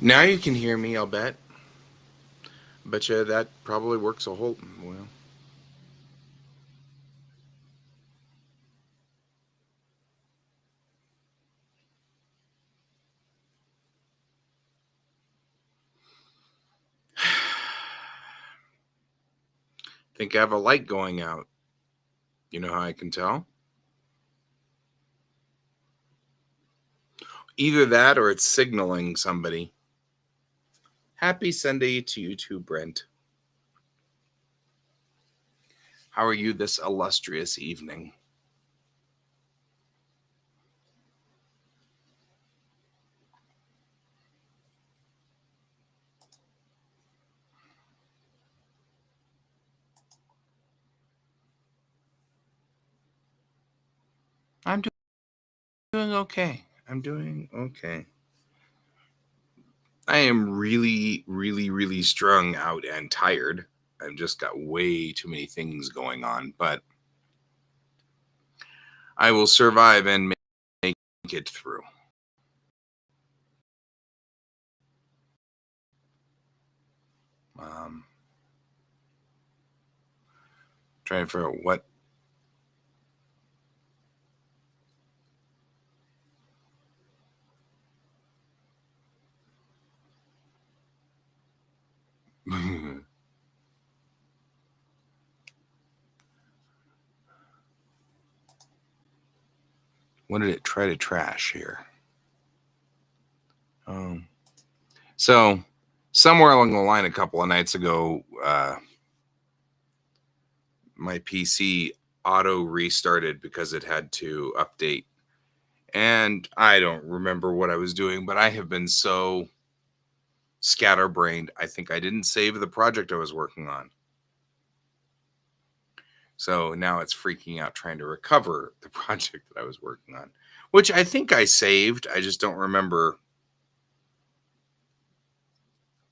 Now you can hear me, I'll bet. Bet you that probably works a whole well. Think I have a light going out. You know how I can tell? Either that or it's signaling somebody. Happy Sunday to you too, Brent. How are you this illustrious evening? I'm doing okay. I'm doing okay. I am really strung out and tired. I've just got way too many things going on, but I will survive and make it through. Um, Trying to figure out what. What did it try to trash here? So somewhere along the line, a couple of nights ago, my PC auto restarted because it had to update. And I don't remember what I was doing, but I have been so scatterbrained. I think I didn't save the project I was working on. So now it's freaking out trying to recover the project that I was working on, which I think I saved. I just don't remember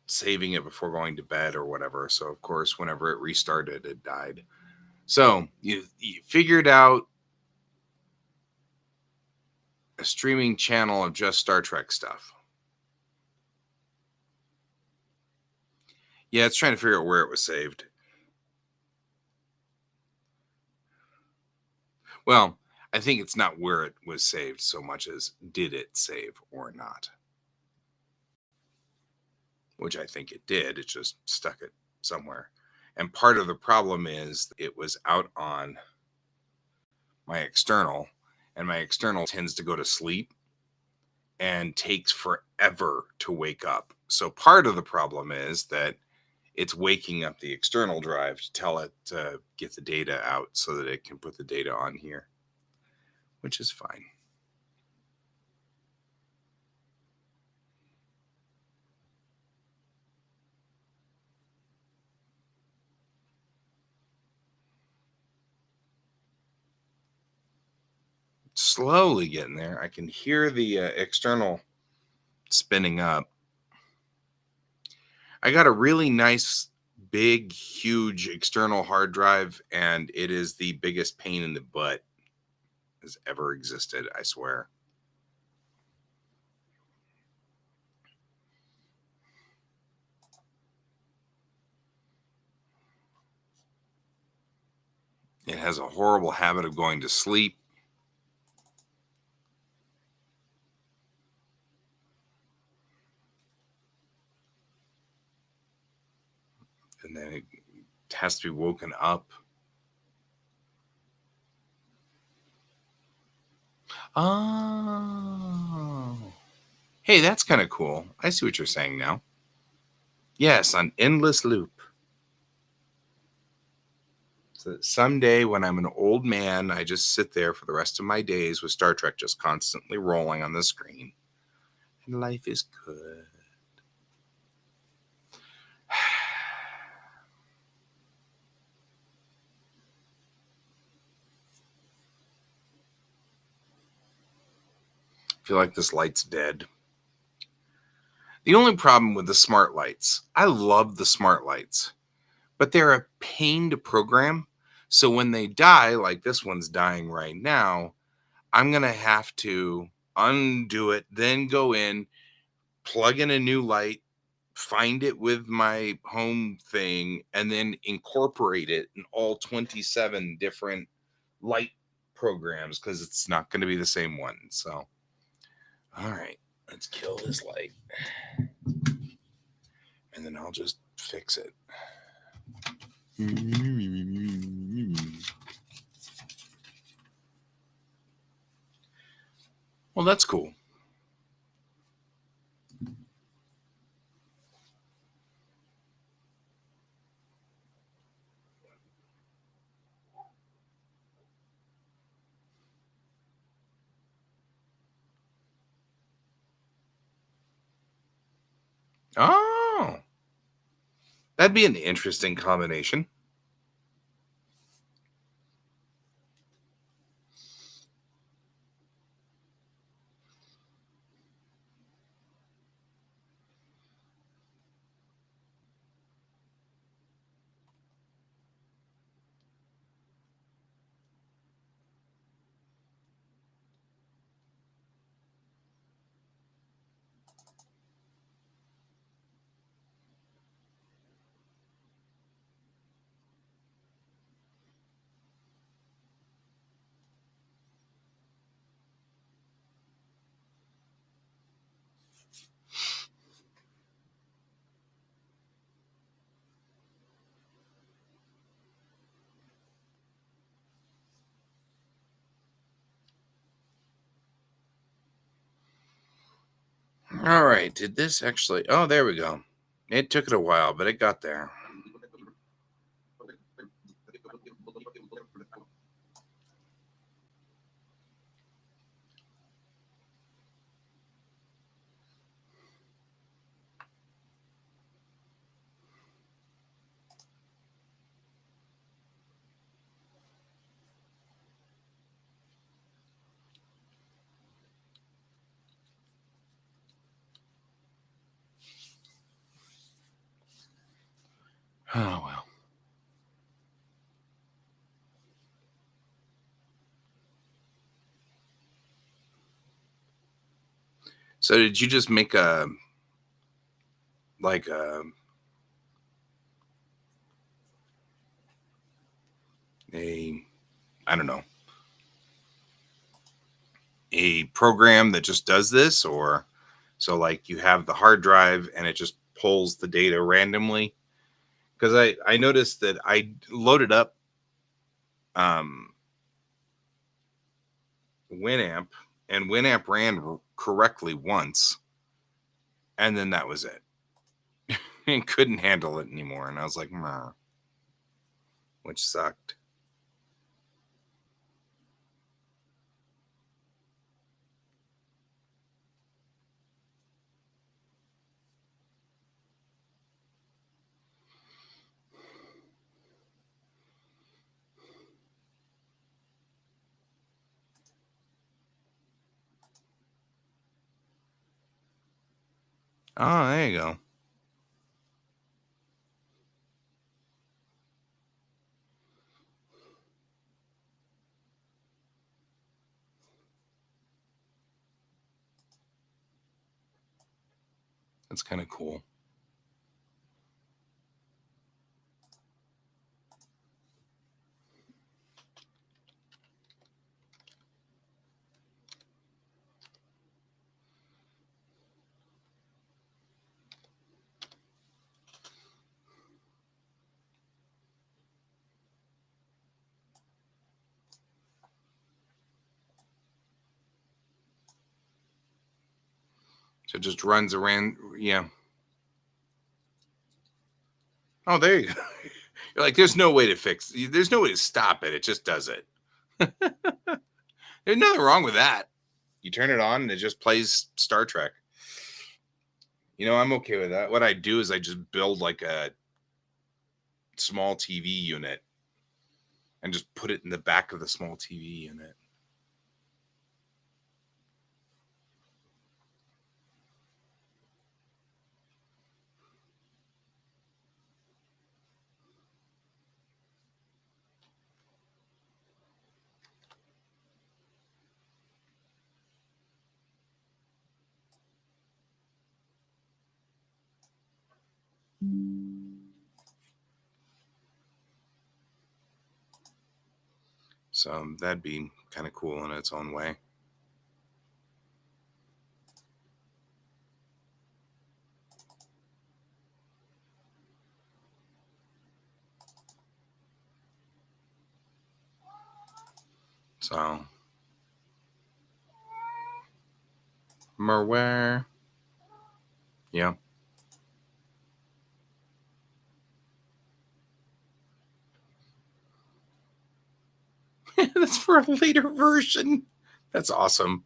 saving it before going to bed or whatever. So, of course, whenever it restarted, it died. So you figured out a streaming channel of just Star Trek stuff. Yeah, it's trying to figure out where it was saved. Well, I think it's not where it was saved so much as did it save or not. Which I think it did. It just stuck it somewhere. And part of the problem is it was out on my external, and my external tends to go to sleep and takes forever to wake up. So part of the problem is that it's waking up the external drive to tell it to get the data out so that it can put the data on here, which is fine. Slowly getting there. I can hear the external spinning up. I got a really nice, big, huge external hard drive, and it is the biggest pain in the butt has ever existed, I swear. It has a horrible habit of going to sleep. And then it has to be woken up. Oh. Hey, that's kind of cool. I see what you're saying now. Yes, an endless loop. So that someday when I'm an old man, I just sit there for the rest of my days with Star Trek just constantly rolling on the screen. And life is good. I feel like this light's dead. The only problem with the smart lights, I love the smart lights, but they're a pain to program. So when they die, like this one's dying right now, I'm going to have to undo it, then go in, plug in a new light, find it with my home thing, and then incorporate it in all 27 different light programs because it's not going to be the same one. So, all right, let's kill this light. And then I'll just fix it. Well, that's cool. Oh, that'd be an interesting combination. All right, did this actually? Oh, there we go. It took it a while, but it got there. Oh, well. So did you just make a like a I don't know, a program that just does this, or so like you have the hard drive and it just pulls the data randomly? Because I noticed that I loaded up um Winamp, and Winamp ran correctly once, and then that was it. And couldn't handle it anymore, and I was like, "Meh," which sucked. Oh, there you go. That's kind of cool. So it just runs around. Yeah. Oh, there you go. You're like, there's no way to fix. There's no way to stop it. It just does it. There's nothing wrong with that. You turn it on and it just plays Star Trek. I'm okay with that. What I do is I just build like a small TV unit and just put it in the back of the small TV unit. So that'd be kind of cool in its own way. So, Merware. Yeah. That's for a later version. That's awesome.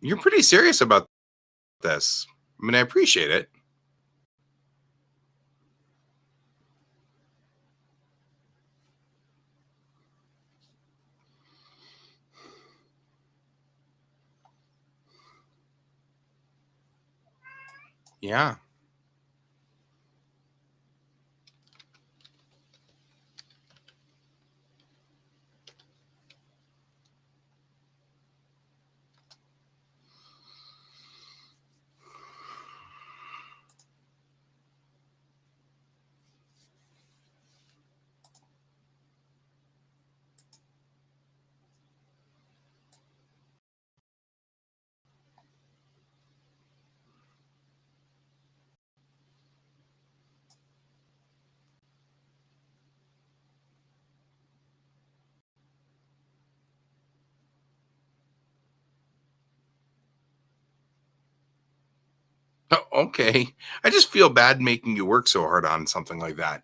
You're pretty serious about this. I mean, I appreciate it. Yeah. Oh, okay. I just feel bad making you work so hard on something like that.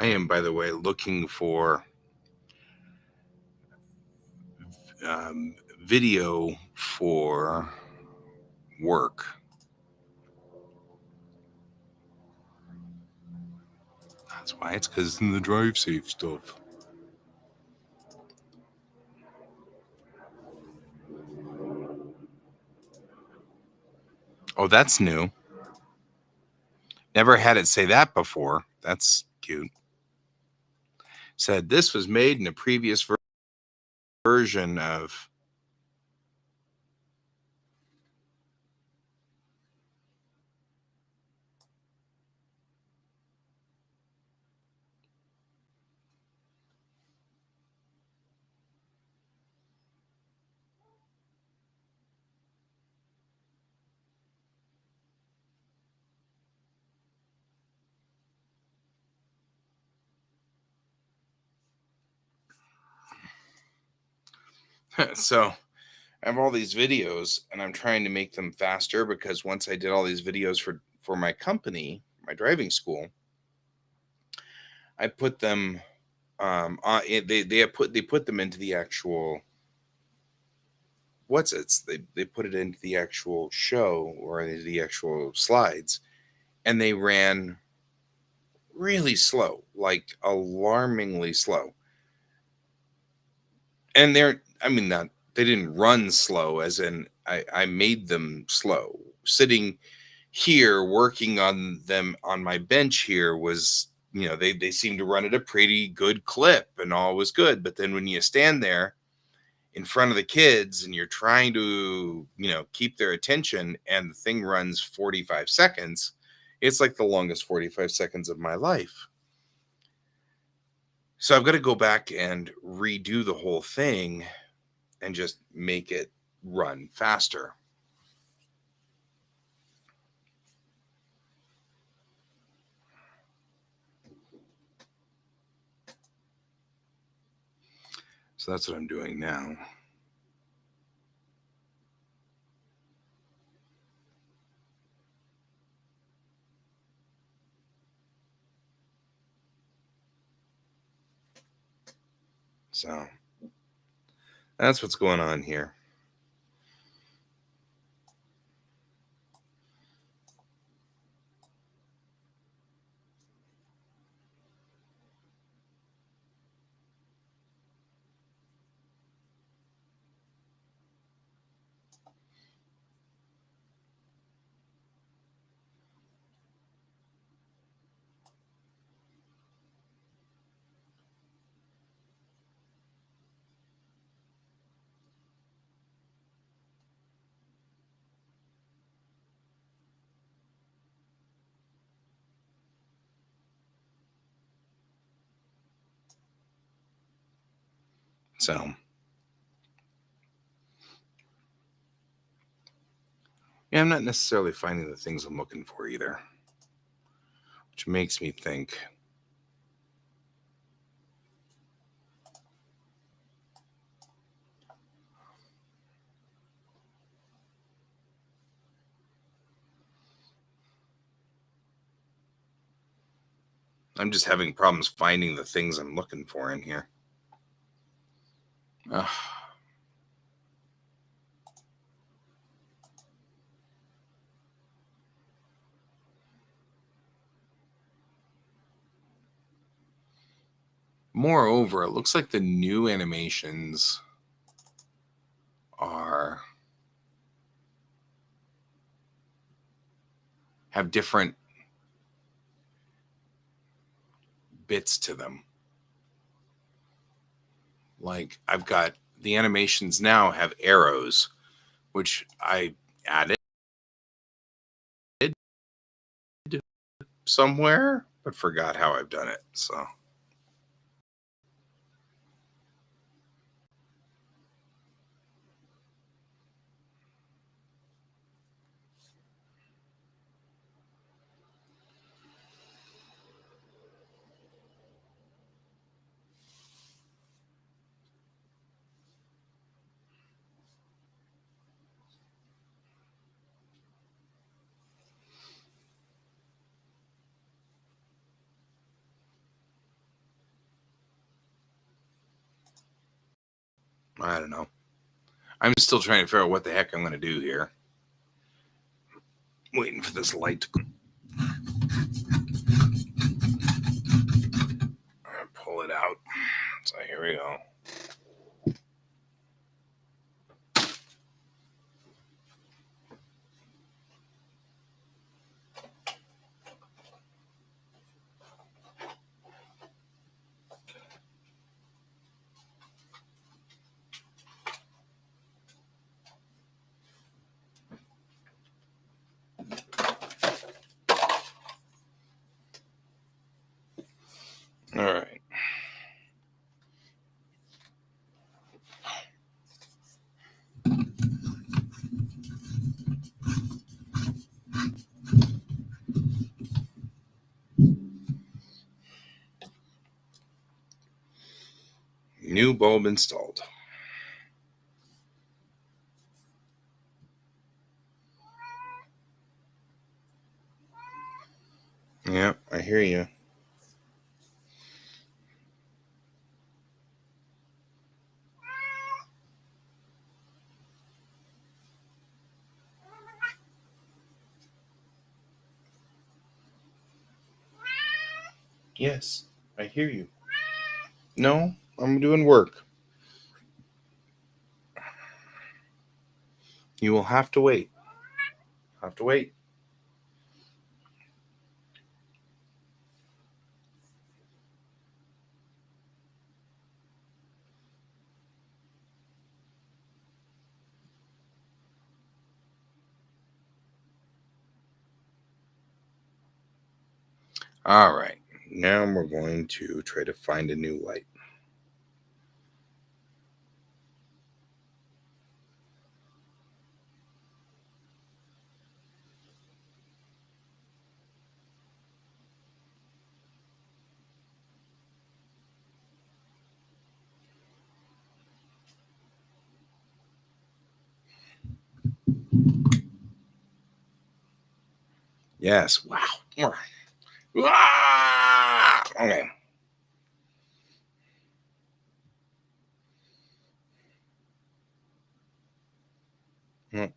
I am, by the way, looking for video for work. That's why it's because in the drive safe stuff. Oh, that's new. Never had it say that before. That's cute. Said this was made in a previous version of. So I have all these videos and I'm trying to make them faster because once I did all these videos for my company, my driving school, I put them they put them into the actual they put it into the actual show or the actual slides, and they ran really slow, like alarmingly slow. And I mean, not they didn't run slow, as in I made them slow. Sitting here working on them on my bench here was, they seemed to run at a pretty good clip and all was good. But then when you stand there in front of the kids and you're trying to, keep their attention and the thing runs 45 seconds, it's like the longest 45 seconds of my life. So I've got to go back and redo the whole thing and just make it run faster. So that's what I'm doing now. So that's what's going on here. So yeah, I'm not necessarily finding the things I'm looking for either, which makes me think. I'm just having problems finding the things I'm looking for in here. Ugh. Moreover, it looks like the new animations have different bits to them. Like I've got the animations now have arrows, which I added somewhere, but forgot how I've done it. So I don't know. I'm still trying to figure out what the heck I'm going to do here. Waiting for this light to pull it out. So here we go. All right. New bulb installed. hear you. Yes, I hear you. No, I'm doing work. You will have to wait. Have to wait. All right. Now we're going to try to find a new light. Yes. Wow. Okay. Well,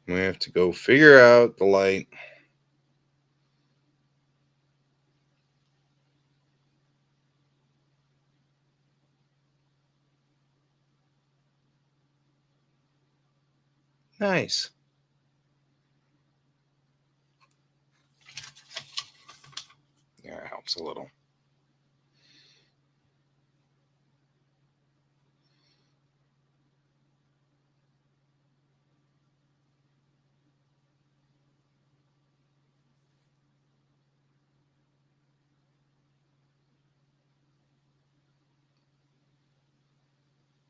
we have to go figure out the light. Nice. Yeah, it helps a little.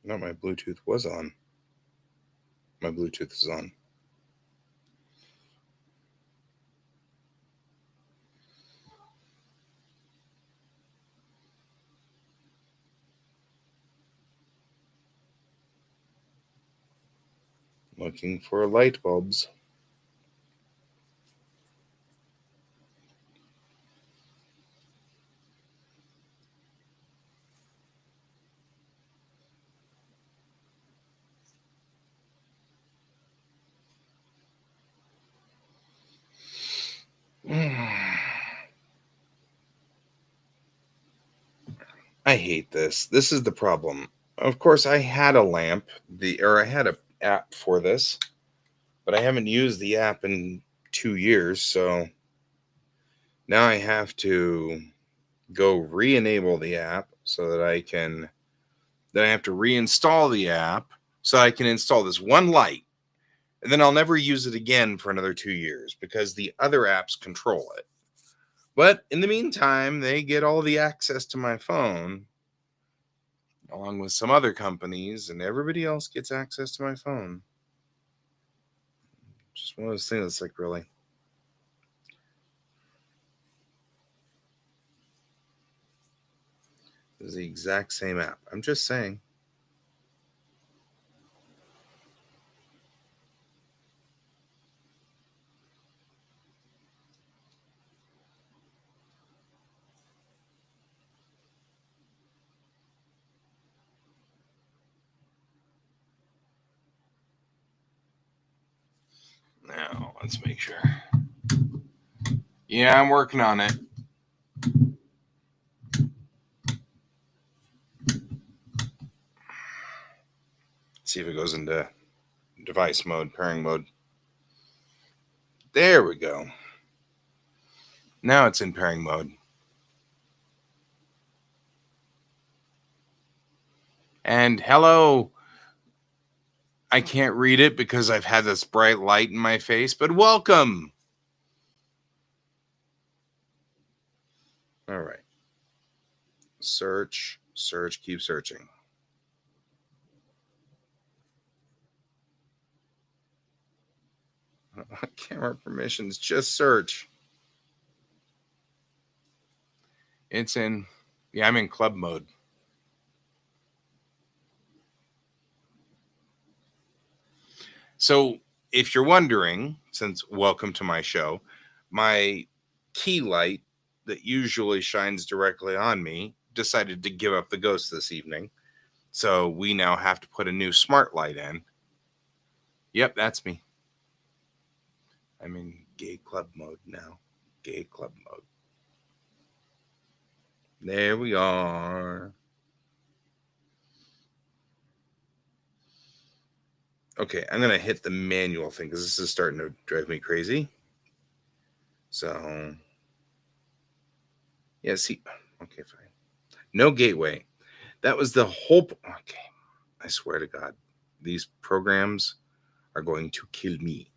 No, my Bluetooth was on. My Bluetooth is on. Looking for light bulbs. I hate this. This is the problem. Of course, I had a lamp, I had a app for this, but I haven't used the app in 2 years, so now I have to go re-enable the app so that then I have to reinstall the app so I can install this one light, and then I'll never use it again for another 2 years because the other apps control it. But in the meantime, they get all the access to my phone along with some other companies, and everybody else gets access to my phone. Just one of those things that's like, really? This is the exact same app. I'm just saying. Now, let's make sure. Yeah, I'm working on it. See if it goes into device mode, pairing mode. There we go. Now it's in pairing mode. And hello. I can't read it because I've had this bright light in my face, but welcome. All right. Search, keep searching. Camera permissions, just search. It's in, yeah, I'm in club mode. So if you're wondering, since welcome to my show, my key light that usually shines directly on me decided to give up the ghost this evening. So we now have to put a new smart light in. Yep, that's me. I'm in gay club mode now. Gay club mode. There we are. Okay, I'm going to hit the manual thing because this is starting to drive me crazy. So, yeah, see. Okay, fine. No gateway. That was the whole. Okay, I swear to God, these programs are going to kill me.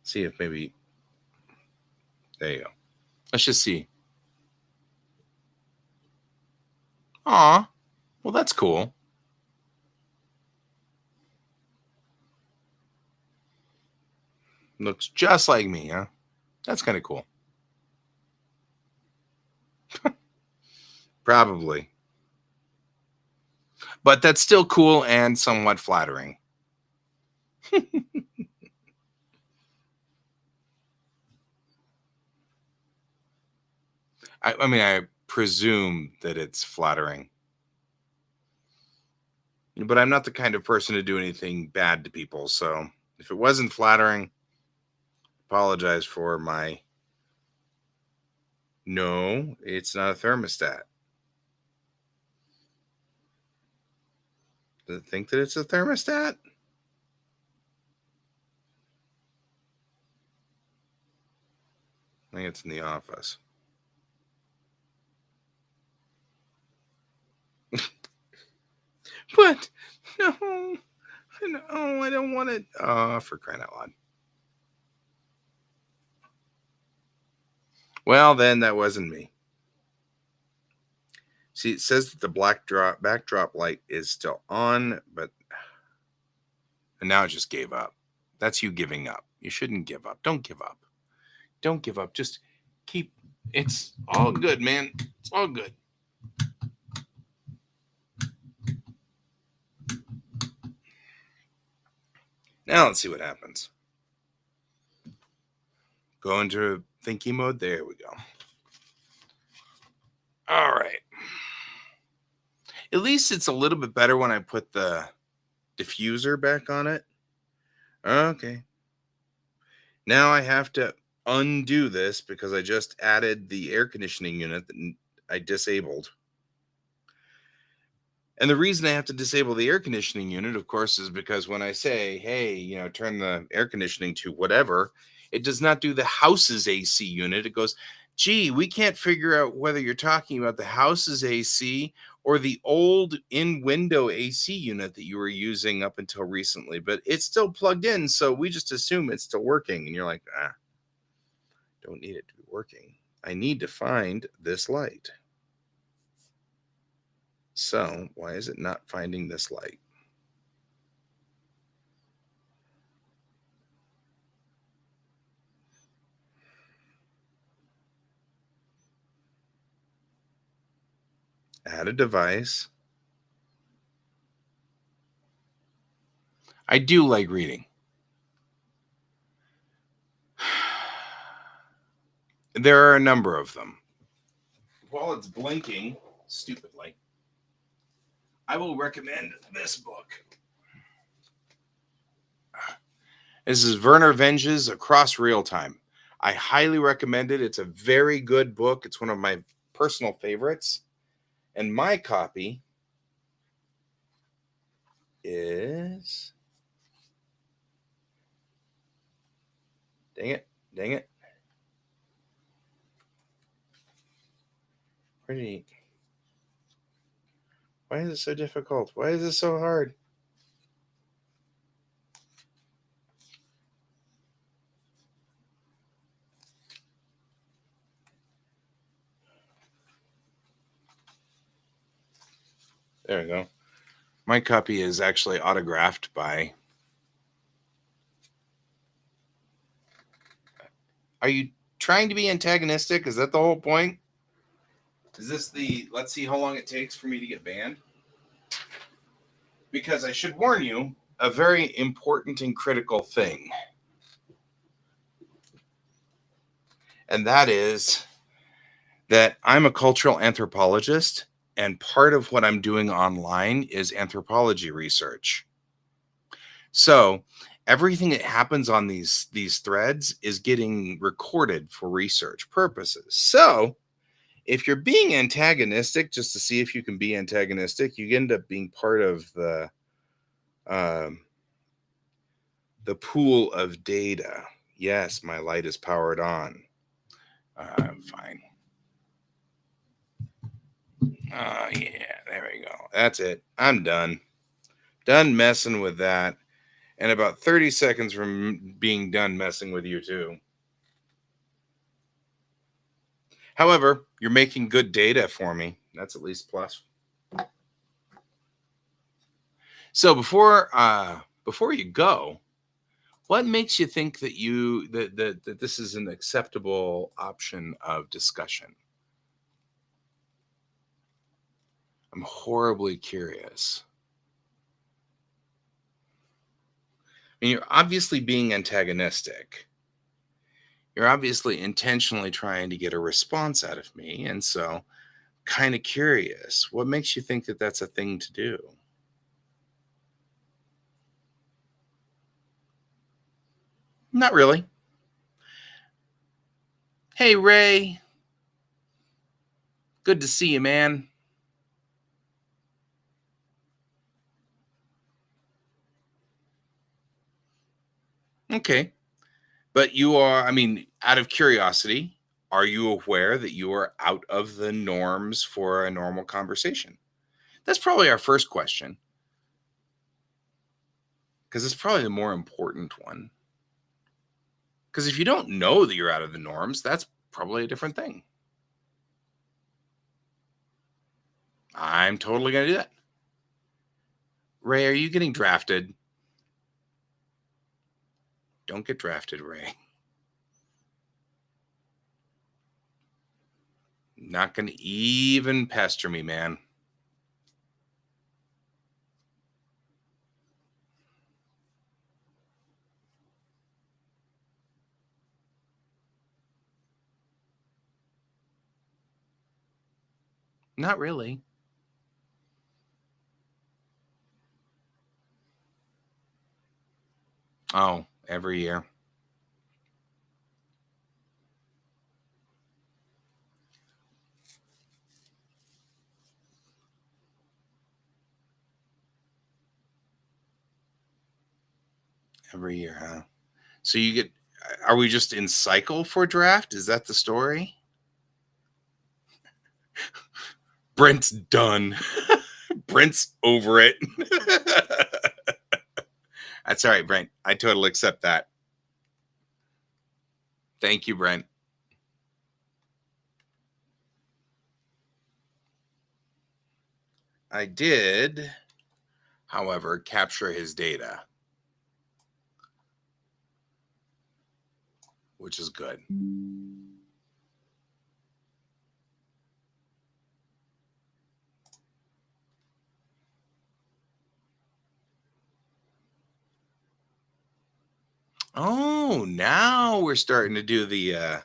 See if maybe. There you go. Let's just see. Aw, well, that's cool. Looks just like me, huh? That's kind of cool. Probably. But that's still cool and somewhat flattering. I mean, I presume that it's flattering. But I'm not the kind of person to do anything bad to people. So if it wasn't flattering, apologize for my. No, it's not a thermostat. Does it think that it's a thermostat? I think it's in the office. But no, I don't want it. Oh, for crying out loud. Well, then that wasn't me. See, it says that the backdrop light is still on, but and now it just gave up. That's you giving up. You shouldn't give up. Don't give up. Don't give up. Just keep. It's all good, man. It's all good. Now let's see what happens. Go into thinking mode. There we go. All right. At least it's a little bit better when I put the diffuser back on it. Okay. Now I have to undo this because I just added the air conditioning unit that I disabled. And the reason I have to disable the air conditioning unit, of course, is because when I say, hey, turn the air conditioning to whatever, it does not do the house's AC unit. It goes, gee, we can't figure out whether you're talking about the house's AC or the old in-window AC unit that you were using up until recently, but it's still plugged in, so we just assume it's still working. And you're like, don't need it to be working. I need to find this light. So why is it not finding this light? Add a device. I do like reading. There are a number of them. While it's blinking stupidly, I will recommend this book. This is Werner Venge's Across Real Time. I highly recommend it. It's a very good book. It's one of my personal favorites. And my copy is. Dang it. Where did he? Why is it so difficult? Why is it so hard? There we go. My copy is actually autographed by. Are you trying to be antagonistic? Is that the whole point? Is this the let's see how long it takes for me to get banned? because I should warn you a very important and critical thing. And that is that I'm a cultural anthropologist, and part of what I'm doing online is anthropology research. So everything that happens on these threads is getting recorded for research purposes. So if you're being antagonistic just to see if you can be antagonistic, you end up being part of um, the pool of data. Yes, my light is powered on. Fine. Oh, yeah, there we go. That's it. I'm done. Done messing with that. And about 30 seconds from being done messing with you, too. However, you're making good data for me. That's at least plus. So before you go, what makes you think that that this is an acceptable option of discussion? I'm horribly curious. I mean, you're obviously being antagonistic. You're obviously intentionally trying to get a response out of me, and so kind of curious. What makes you think that that's a thing to do? Not really. Hey, Ray. Good to see you, man. Okay. But you are, I mean, out of curiosity, are you aware that you are out of the norms for a normal conversation? That's probably our first question, because it's probably the more important one. Because if you don't know that you're out of the norms, that's probably a different thing. I'm totally going to do that. Ray, are you getting drafted? Don't get drafted, Ray. Not going to even pester me, man. Not really. Oh, every year. Every year, huh? So you get, are we just in cycle for draft? Is that the story? Brent's done. Brent's over it. That's all right, Brent. I totally accept that. Thank you, Brent. I did, however, capture his data, which is good. Oh, now we're starting to do the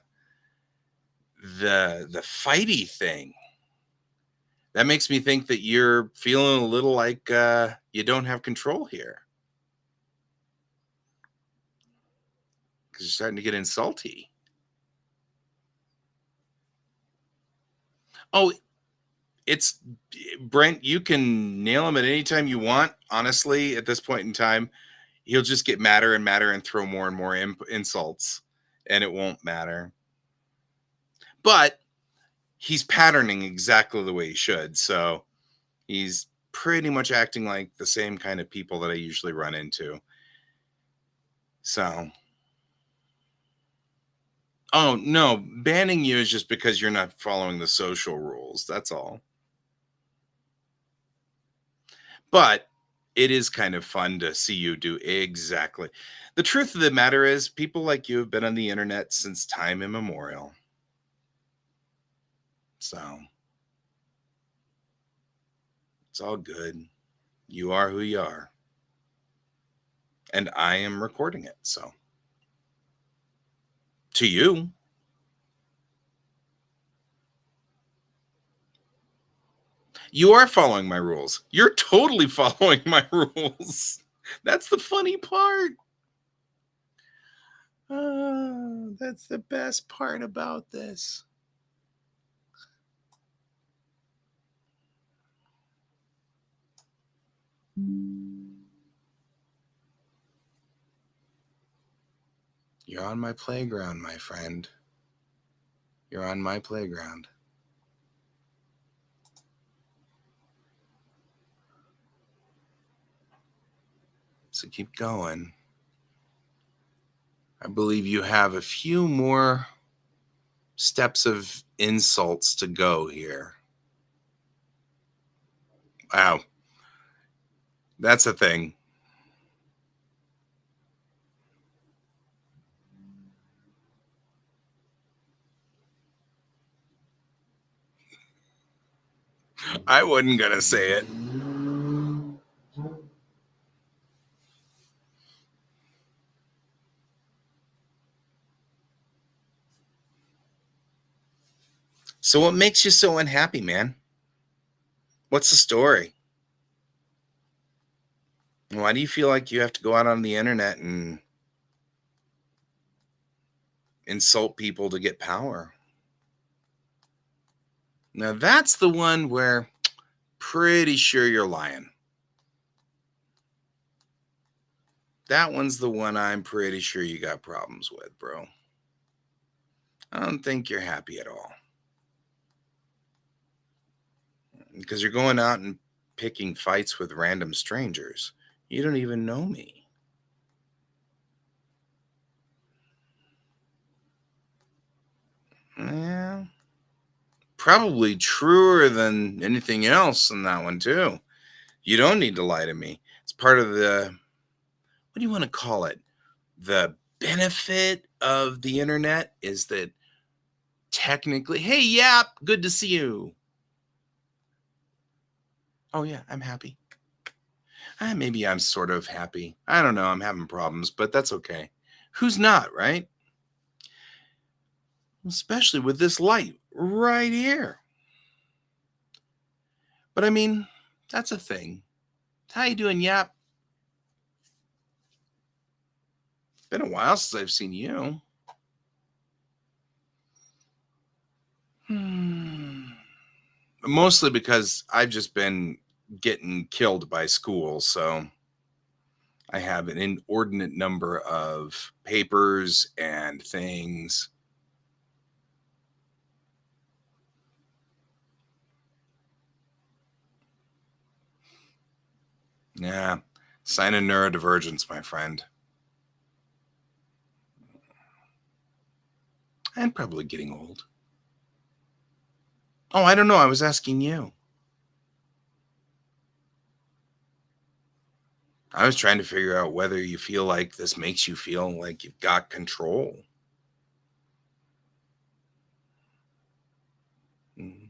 fighty thing. That makes me think that you're feeling a little like you don't have control here because you're starting to get insulty. Oh, it's Brent. You can nail him at any time you want. Honestly, at this point in time, he'll just get madder and madder and throw more and more insults, and it won't matter. But he's patterning exactly the way he should. So he's pretty much acting like the same kind of people that I usually run into. So, oh no, banning you is just because you're not following the social rules. That's all. But it is kind of fun to see you do exactly. The truth of the matter is, people like you have been on the internet since time immemorial. So it's all good. You are who you are. And I am recording it. So to you, you are following my rules. You're totally following my rules. That's the funny part. That's the best part about this. You're on my playground, my friend. You're on my playground. So keep going. I believe you have a few more steps of insults to go here. Wow. That's a thing. I wasn't going to say it. So, what makes you so unhappy, man? What's the story? Why do you feel like you have to go out on the internet and insult people to get power? Now, that's the one where pretty sure you're lying. That one's the one I'm pretty sure you got problems with, bro. I don't think you're happy at all because you're going out and picking fights with random strangers. You don't even know me. Yeah, probably truer than anything else in that one, too. You don't need to lie to me. It's part of the, what do you want to call it? The benefit of the internet is that technically, hey, yap, good to see you. Oh, yeah, I'm happy. Maybe I'm sort of happy. I don't know. I'm having problems, but that's okay. Who's not, right? Especially with this light right here. But I mean, that's a thing. How you doing, Yap? Been a while since I've seen you. Hmm. Mostly because I've just been getting killed by school, so I have an inordinate number of papers and things. Yeah, sign of neurodivergence, my friend. And probably getting old. Oh, I don't know. I was asking you. I was trying to figure out whether you feel like this makes you feel like you've got control. Mhm.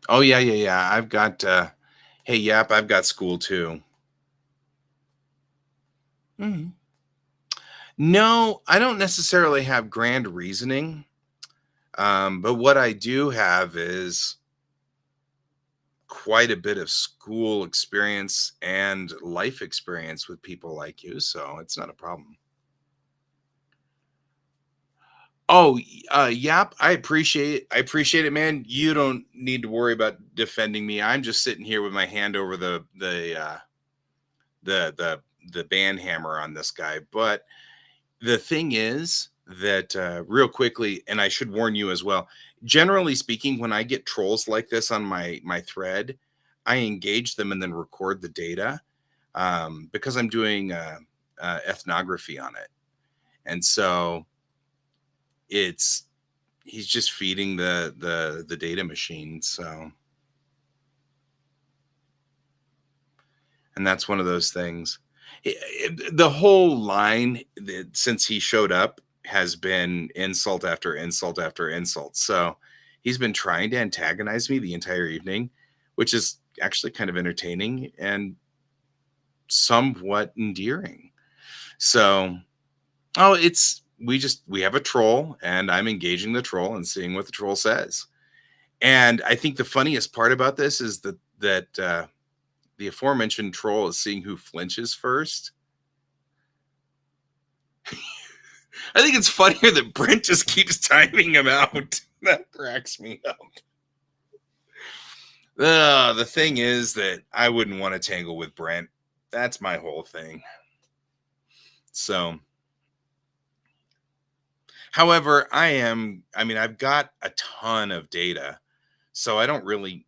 Oh yeah, yeah, yeah. I've got hey Yap, I've got school too. Mhm. No, I don't necessarily have grand reasoning. But what I do have is quite a bit of school experience and life experience with people like you, so it's not a problem. Oh, Yap, I appreciate it, man. You don't need to worry about defending me. I'm just sitting here with my hand over the the band hammer on this guy. But the thing is that real quickly, and I should warn you as well. Generally speaking, when I get trolls like this on my thread, I engage them and then record the data because I'm doing ethnography on it, and so it's he's just feeding the data machine. So, and that's one of those things. The whole line since he showed up has been insult after insult after insult. So He's been trying to antagonize me the entire evening, which is actually kind of entertaining and somewhat endearing. So, oh, it's we have a troll, and I'm engaging the troll and seeing what the troll says. And I think the funniest part about this is that the aforementioned troll is seeing who flinches first. I think it's funnier that Brent just keeps timing him out. That cracks me up. The thing is that I wouldn't want to tangle with Brent. That's my whole thing. So, however, I mean, I've got a ton of data, so I don't really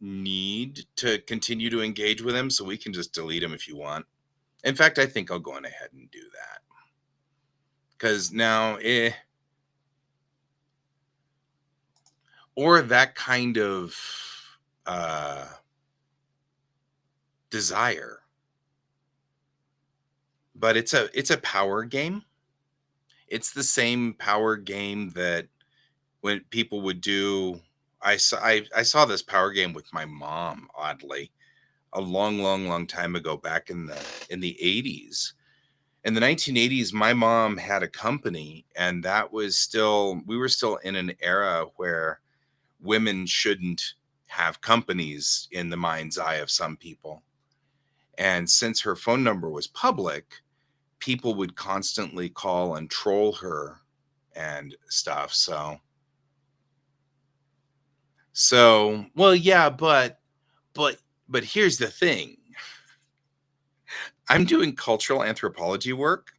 need to continue to engage with him, so we can just delete him if you want. In fact, I think I'll go on ahead and do that. Because now, or that kind of uh, desire. But it's a power game. It's the same power game that when people would do. I saw this power game with my mom, oddly, a long, long, long time ago, back in the 80s. In the 1980s, my mom had a company, and that was still we were still in an era where women shouldn't have companies in the mind's eye of some people. And since her phone number was public, people would constantly call and troll her and stuff. So well, yeah, but but here's the thing. I'm doing cultural anthropology work,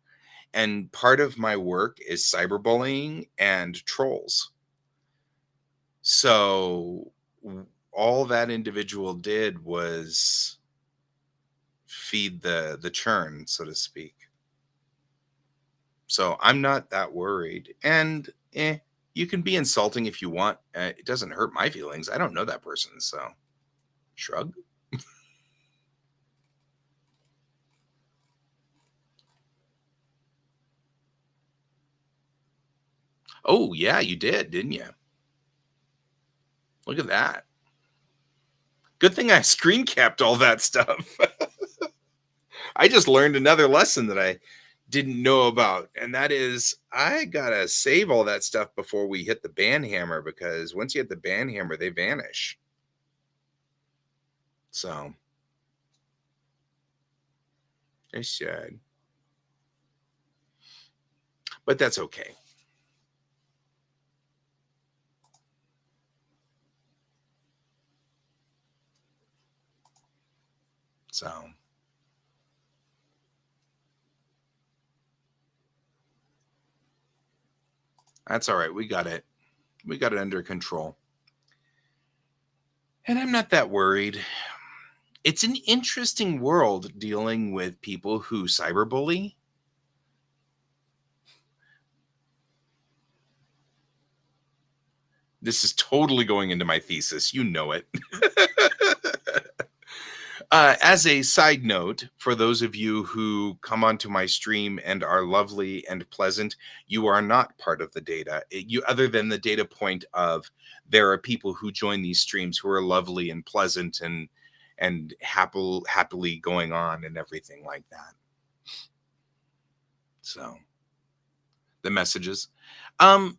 and part of my work is cyberbullying and trolls. So all that individual did was feed the churn, so to speak. So I'm not that worried. And you can be insulting if you want. It doesn't hurt my feelings. I don't know that person, so shrug. Oh yeah, you did, didn't you? Look at that. Good thing I screen capped all that stuff. I just learned another lesson that I didn't know about, and that is I gotta save all that stuff before we hit the ban hammer, because once you hit the ban hammer, they vanish. So they should, but that's okay. So that's all right. We got it. We got it under control. And I'm not that worried. It's an interesting world dealing with people who cyberbully. This is totally going into my thesis. You know it. As a side note, for those of you who come onto my stream and are lovely and pleasant, you are not part of the data. You, other than the data point of there are people who join these streams who are lovely and pleasant and happily going on and everything like that. So the messages. Um,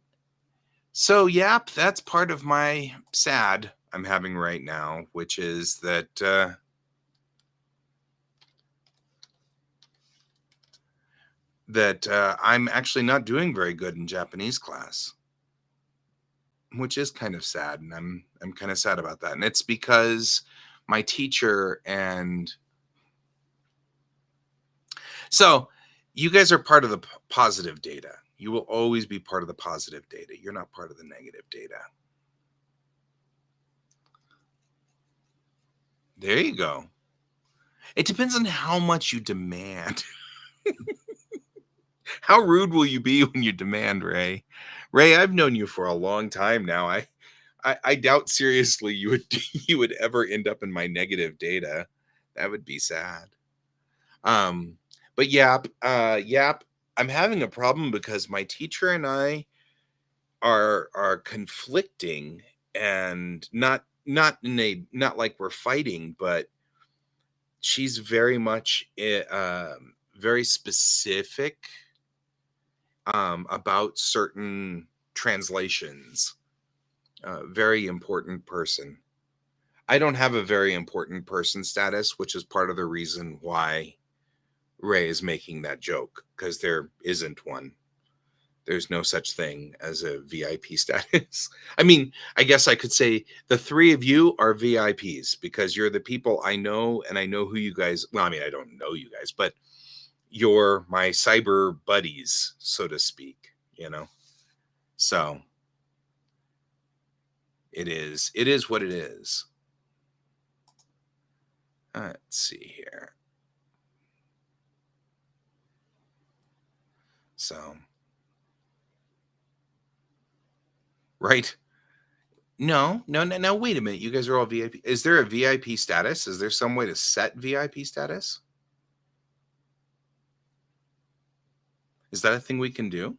so yep, that's part of my sad I'm having right now, which is that I'm actually not doing very good in Japanese class, which is kind of sad, and I'm kind of sad about that. And it's because my teacher and so you guys are part of the positive data. You will always be part of the positive data. You're not part of the negative data. There you go. It depends on how much you demand. How rude will you be when you demand, Ray? Ray, I've known you for a long time now. I doubt seriously you would you would ever end up in my negative data. That would be sad. Um, but yep. I'm having a problem because my teacher and I are conflicting, and not like we're fighting, but she's very much very specific about certain translations. Very important person. I don't have a very important person status, which is part of the reason why Ray is making that joke, because there isn't one. There's no such thing as a VIP status. I mean, I guess I could say the three of you are VIPs because you're the people I know, and I know who you guys, well, I mean, I don't know you guys, but you're my cyber buddies, so to speak, you know? So it is what it is. Let's see here. So, right. No, no, no, no. Wait a minute. You guys are all VIP. Is there a VIP status? Is there some way to set VIP status? Is that a thing we can do?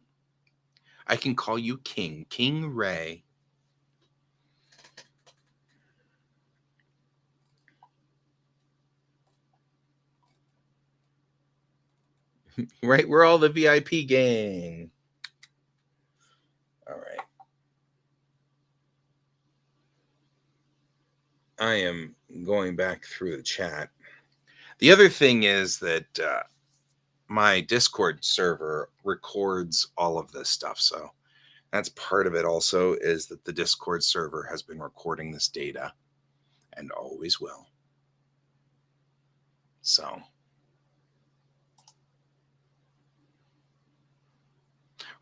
I can call you King, King Ray. Right? We're all the VIP gang. All right. I am going back through the chat. The other thing is that my Discord server records all of this stuff. So that's part of it also, is that the Discord server has been recording this data and always will. So,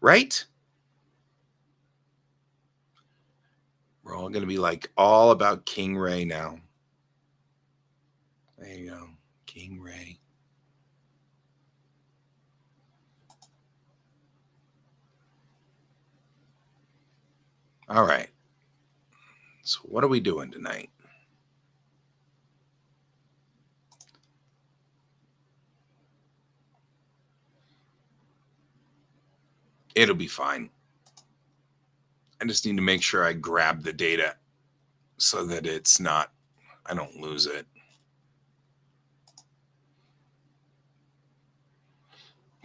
right? We're all going to be like all about King Ray now. There you go. King Ray. All right. So what are we doing tonight? It'll be fine. I just need to make sure I grab the data so that it's not, I don't lose it.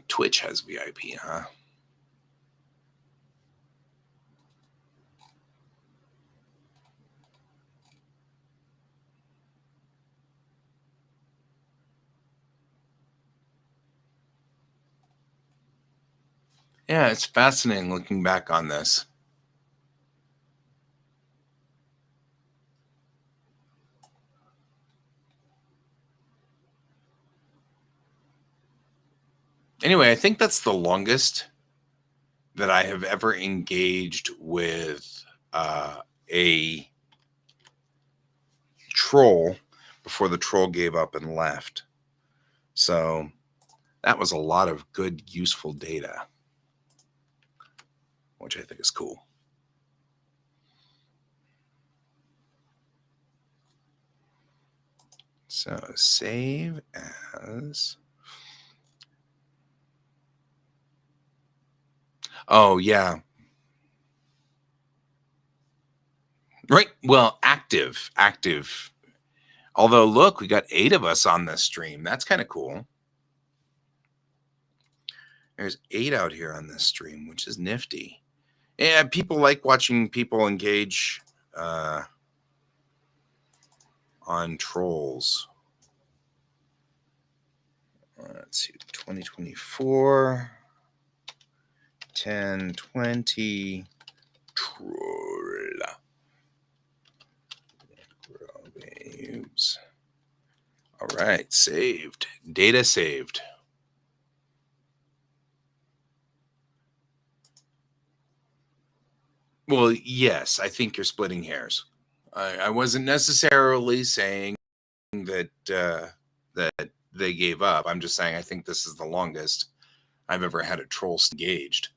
Twitch has VIP, huh? Yeah, it's fascinating looking back on this. Anyway, I think that's the longest that I have ever engaged with a troll before the troll gave up and left. So that was a lot of good, useful data, which I think is cool. So save as. Oh, yeah. Right. Well, active. Although, look, we got 8 of us on this stream. That's kind of cool. There's 8 out here on this stream, which is nifty. Yeah, people like watching people engage on trolls. Let's see, 2024, 1020 troll. Waves. All right, saved. Data saved. Well, yes, I think you're splitting hairs. I wasn't necessarily saying that that they gave up. I'm just saying I think this is the longest I've ever had a troll engaged.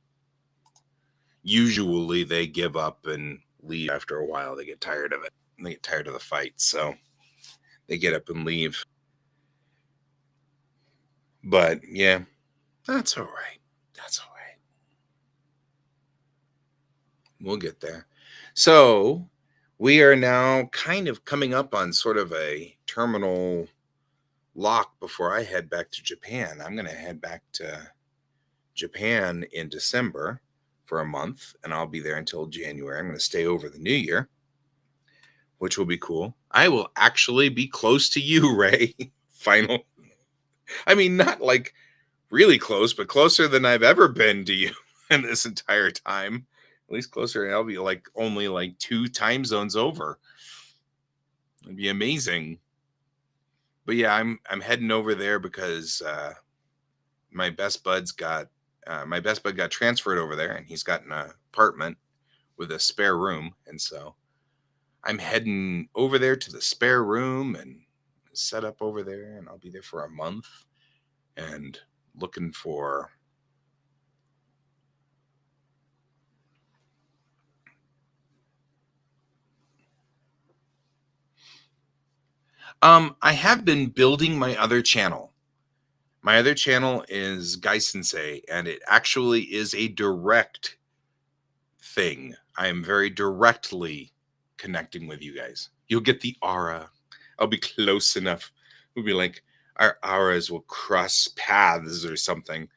Usually they give up and leave after a while. They get tired of it. They get tired of the fight, so they get up and leave. But yeah, that's all right. That's all right. We'll get there. So We are now kind of coming up on sort of a terminal lock before I head back to Japan. I'm going to head back to Japan in December for a month, and I'll be there until January. I'm going to stay over the new year, which will be cool. I will actually be close to you, Ray. Final. I mean, not like really close, but closer than I've ever been to you in this entire time. At least closer. I'll be like only like 2 time zones over. It'd be amazing. But yeah, I'm heading over there because my best bud's got my best bud got transferred over there, and he's got an apartment with a spare room, and so I'm heading over there to the spare room and set up over there, and I'll be there for a month and looking for I have been building my other channel. My other channel is Guy Sensei, and it actually is a direct thing. I am very directly connecting with you guys. You'll get the aura. I'll be close enough. We'll be like, our auras will cross paths or something.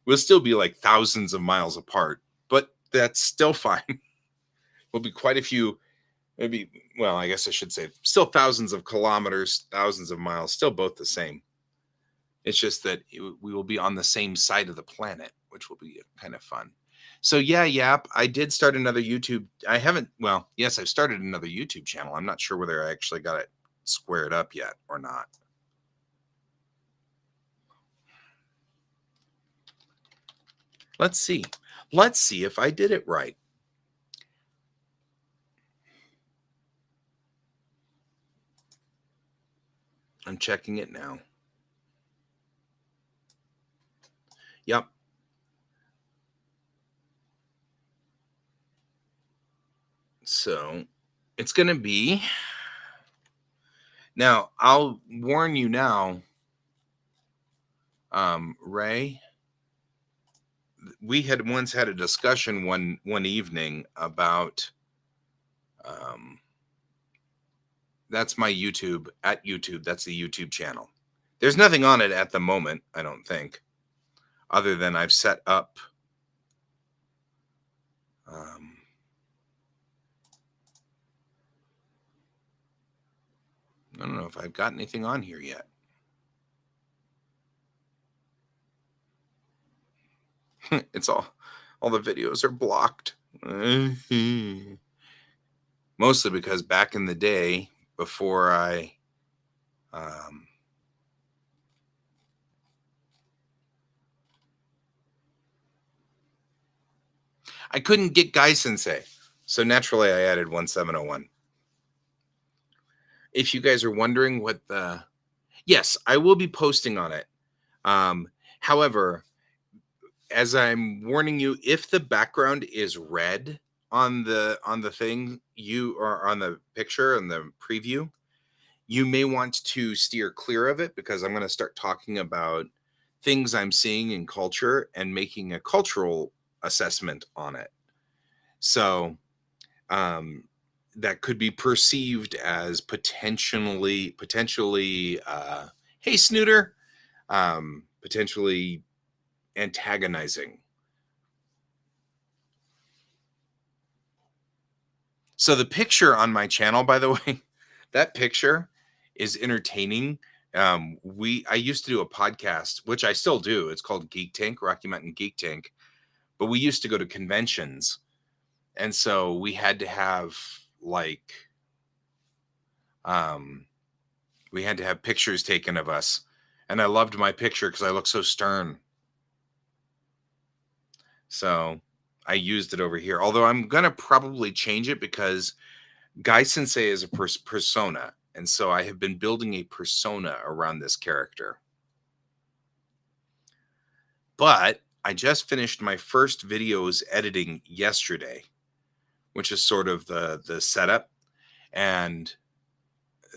We'll still be like thousands of miles apart, but that's still fine. We'll be quite a few, maybe, well, I guess I should say still thousands of kilometers, thousands of miles, still both the same. It's just that we will be on the same side of the planet, which will be kind of fun. So yeah, yep, I did start another YouTube. I haven't, well, yes, I've started another YouTube channel. I'm not sure whether I actually got it squared up yet or not. Let's see. Let's see if I did it right. I'm checking it now. Yep. So it's going to be. Now, I'll warn you now, Ray. We had once had a discussion one evening about that's my YouTube at YouTube. That's the YouTube channel. There's nothing on it at the moment, I don't think, other than I've set up I don't know if I've got anything on here yet. It's all the videos are blocked. Mostly because back in the day, before I couldn't get Guy Sensei, so naturally I added 1701. If you guys are wondering what the, yes, I will be posting on it. However, as I'm warning you, if the background is red on the thing, you or on the picture and the preview, you may want to steer clear of it, because I'm going to start talking about things I'm seeing in culture and making a cultural assessment on it. So that could be perceived as potentially hey snooter, potentially antagonizing. So the picture on my channel, by the way, that picture is entertaining. I used to do a podcast, which I still do. It's called Geek Tank, Rocky Mountain Geek Tank. But we used to go to conventions, and so we had to have like we had to have pictures taken of us. And I loved my picture because I look so stern. So I used it over here. Although I'm gonna probably change it, because Guy Sensei is a persona, and so I have been building a persona around this character. But I just finished my first videos editing yesterday, which is sort of the setup. And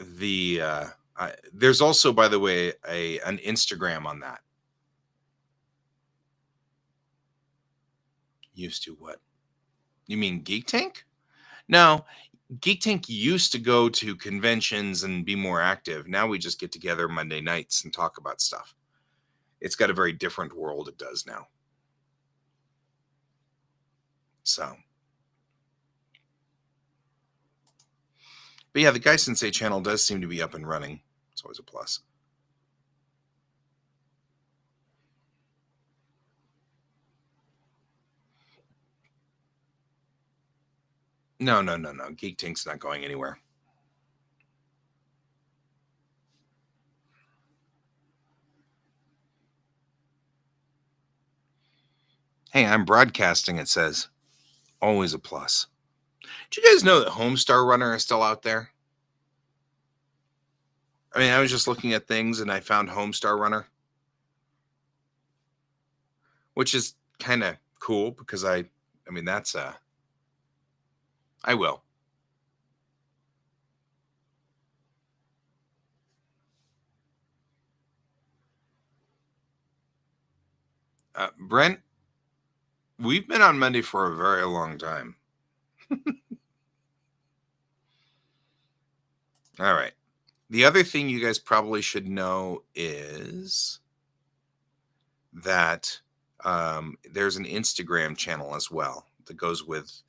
the there's also, by the way, an Instagram on that. Used to what? You mean Geek Tank? No, Geek Tank used to go to conventions and be more active. Now we just get together Monday nights and talk about stuff. It's got a very different world it does now. So, but yeah, the Guy Sensei channel does seem to be up and running. It's always a plus. No. Geek Tank's not going anywhere. Hey, I'm broadcasting, it says. Always a plus. Do you guys know that Homestar Runner is still out there? I mean, I was just looking at things and I found Homestar Runner, which is kind of cool because I mean, that's I will. Brent, we've been on Monday for a very long time. All right. The other thing you guys probably should know is that there's an Instagram channel as well that goes with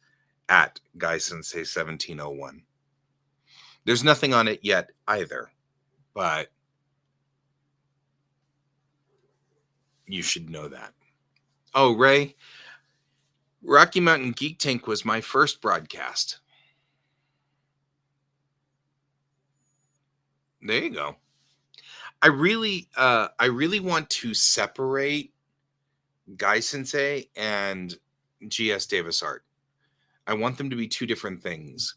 at Guy Sensei 1701. There's nothing on it yet either, but you should know that. Oh, Ray, Rocky Mountain Geek Tank was my first broadcast. There you go. I really want to separate Guy Sensei and GS Davis Art. I want them to be two different things.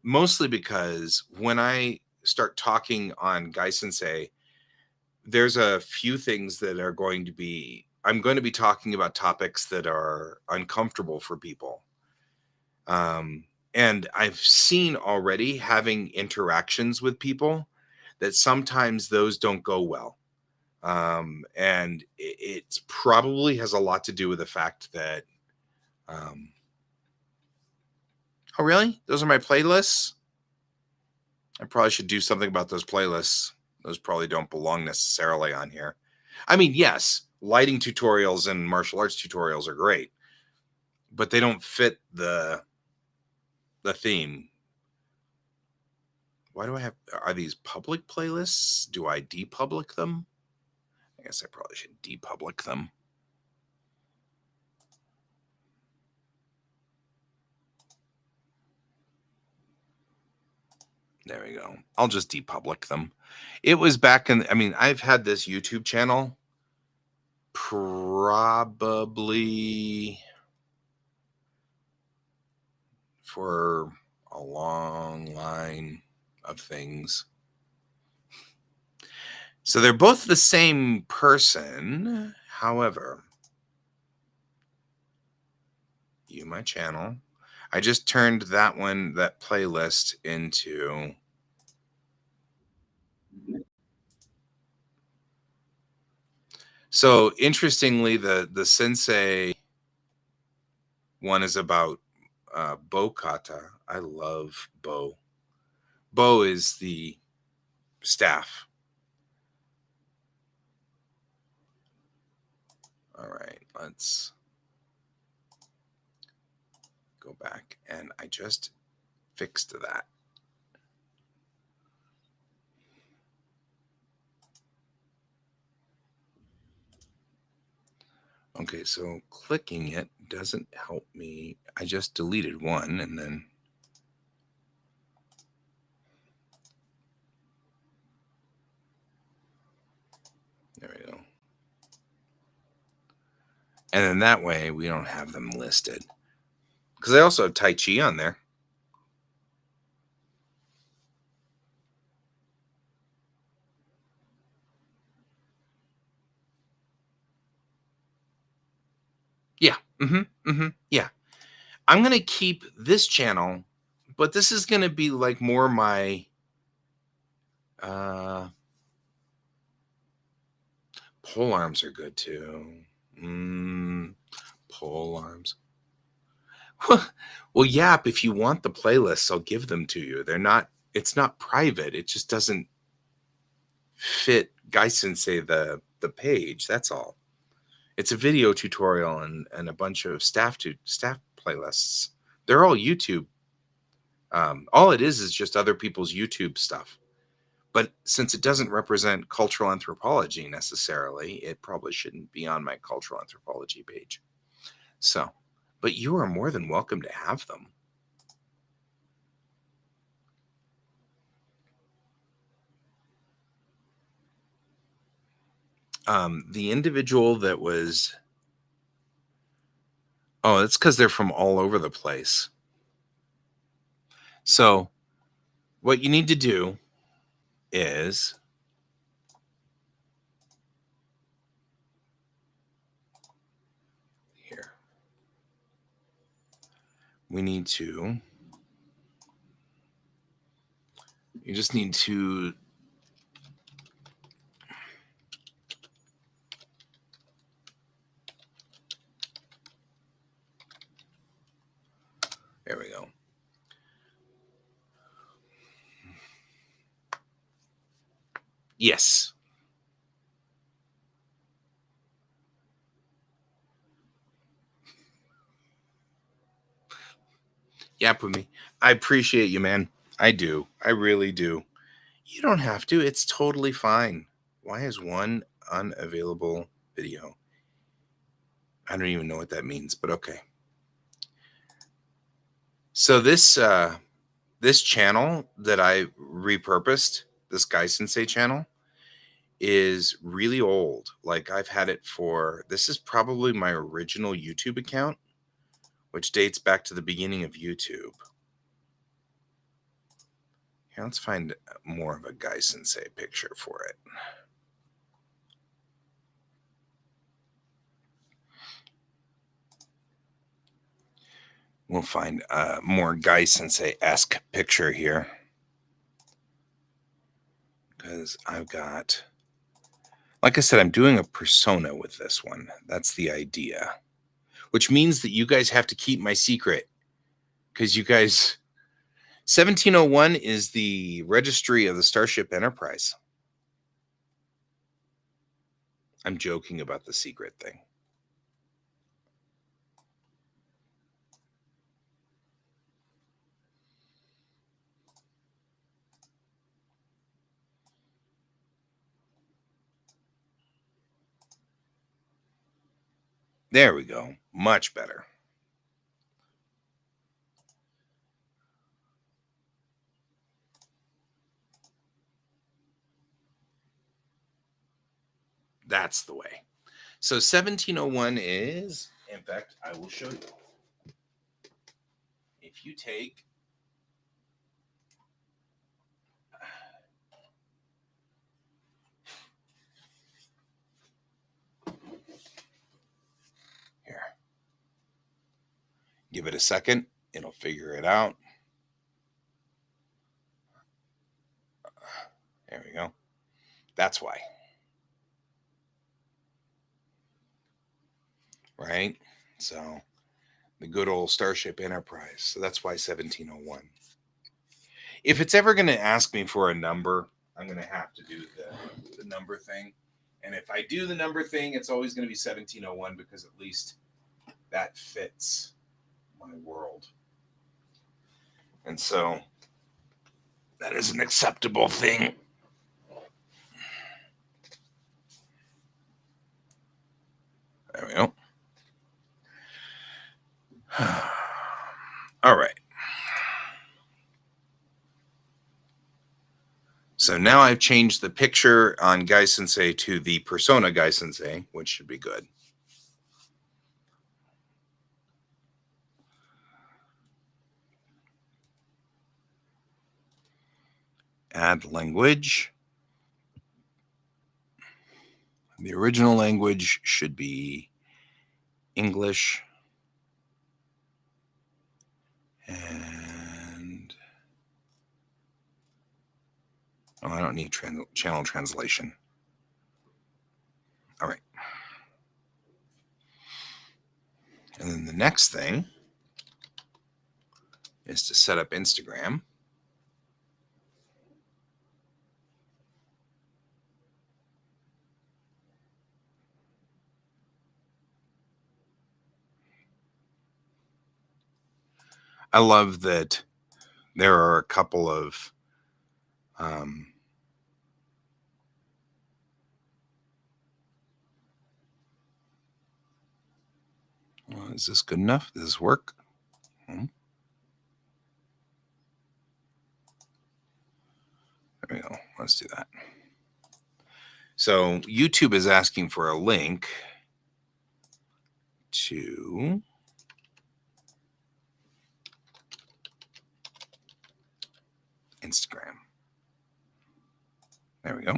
Mostly because when I start talking on Guy Sensei, there's a few things that are going to be, I'm going to be talking about topics that are uncomfortable for people. And I've seen already having interactions with people that sometimes those don't go well. And it probably has a lot to do with the fact that, oh, really? Those are my playlists? I probably should do something about those playlists. Those probably don't belong necessarily on here. I mean, yes, lighting tutorials and martial arts tutorials are great, but they don't fit the theme. Why do I have, are these public playlists? Do I depublic them? I guess I probably should depublic them. There we go. I'll just depublic them. It was back in, I mean, I've had this YouTube channel probably for a long line of things. So they're both the same person. However, view my channel. I just turned that one, that playlist into, so interestingly, the Sensei one is about Bo Kata. I love Bo. Bo is the staff. All right, let's go back, and I just fixed that. Okay, so clicking it doesn't help me. I just deleted one and then there we go. And then that way we don't have them listed. Because I also have Tai Chi on there. Yeah. Yeah. I'm going to keep this channel, but this is going to be like more my pole arms are good too. Pole arms. Well, yeah, if you want the playlists, I'll give them to you. It's not private. It just doesn't fit Guy Sensei the page. That's all. It's a video tutorial and a bunch of staff playlists. They're all YouTube. All it is just other people's YouTube stuff. But since it doesn't represent cultural anthropology necessarily, it probably shouldn't be on my cultural anthropology page. So, but you are more than welcome to have them. The individual that was, oh, it's because they're from all over the place. So, what you need to do is here. You just need to there we go. Yes. Yap with me. I appreciate you, man. I do. I really do. You don't have to. It's totally fine. Why is one unavailable video? I don't even know what that means, but okay. So this channel that I repurposed, this Guy Sensei channel, is really old. Like I've had it for, this is probably my original YouTube account, which dates back to the beginning of YouTube. Here, let's find more of a Guy Sensei picture for it. We'll find a more Guy Sensei-esque picture here. Because I've got, like I said, I'm doing a persona with this one. That's the idea. Which means that you guys have to keep my secret. Because you guys, 1701 is the registry of the Starship Enterprise. I'm joking about the secret thing. There we go. Much better. That's the way. So 1701 is, in fact, I will show you. If you take here, give it a second, it'll figure it out. There we go. That's why. Right? So the good old Starship Enterprise. So that's why 1701. If it's ever going to ask me for a number, I'm going to have to do the number thing. And if I do the number thing, it's always going to be 1701 because at least that fits my world. And so that is an acceptable thing. There we go. All right. So now I've changed the picture on Guy Sensei to the persona Guy Sensei, which should be good. Add language. The original language should be English. And oh, I don't need channel translation. All right. And then the next thing is to set up Instagram. I love that there are a couple of um, is this good enough? Does this work? Hmm. There we go. Let's do that. So YouTube is asking for a link to Instagram. There we go.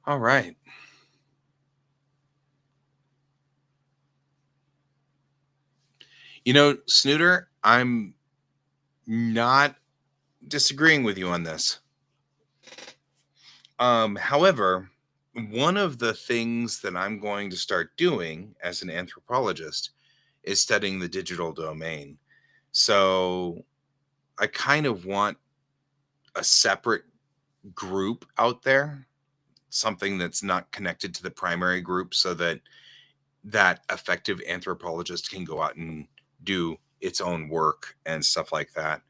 All right. You know, Snooter, I'm not disagreeing with you on this. However, one of the things that I'm going to start doing as an anthropologist is studying the digital domain. So I kind of want a separate group out there, something that's not connected to the primary group, so that that effective anthropologist can go out and do its own work and stuff like that.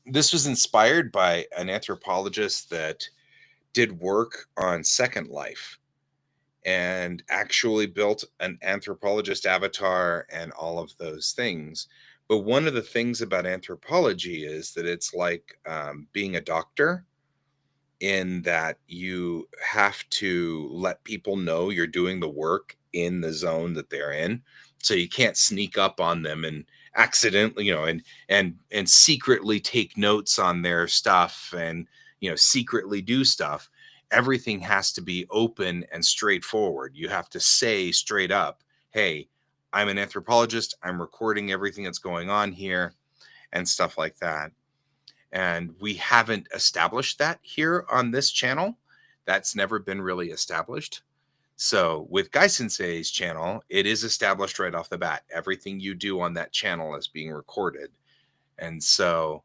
This was inspired by an anthropologist that did work on Second Life and actually built an anthropologist avatar and all of those things. But one of the things about anthropology is that it's like being a doctor, in that you have to let people know you're doing the work in the zone that they're in. So you can't sneak up on them and accidentally, and secretly take notes on their stuff and, secretly do stuff. Everything has to be open and straightforward. You have to say straight up, hey, I'm an anthropologist. I'm recording everything that's going on here and stuff like that. And we haven't established that here on this channel. That's never been really established. So with Guy Sensei's channel, it is established right off the bat. Everything you do on that channel is being recorded. And so,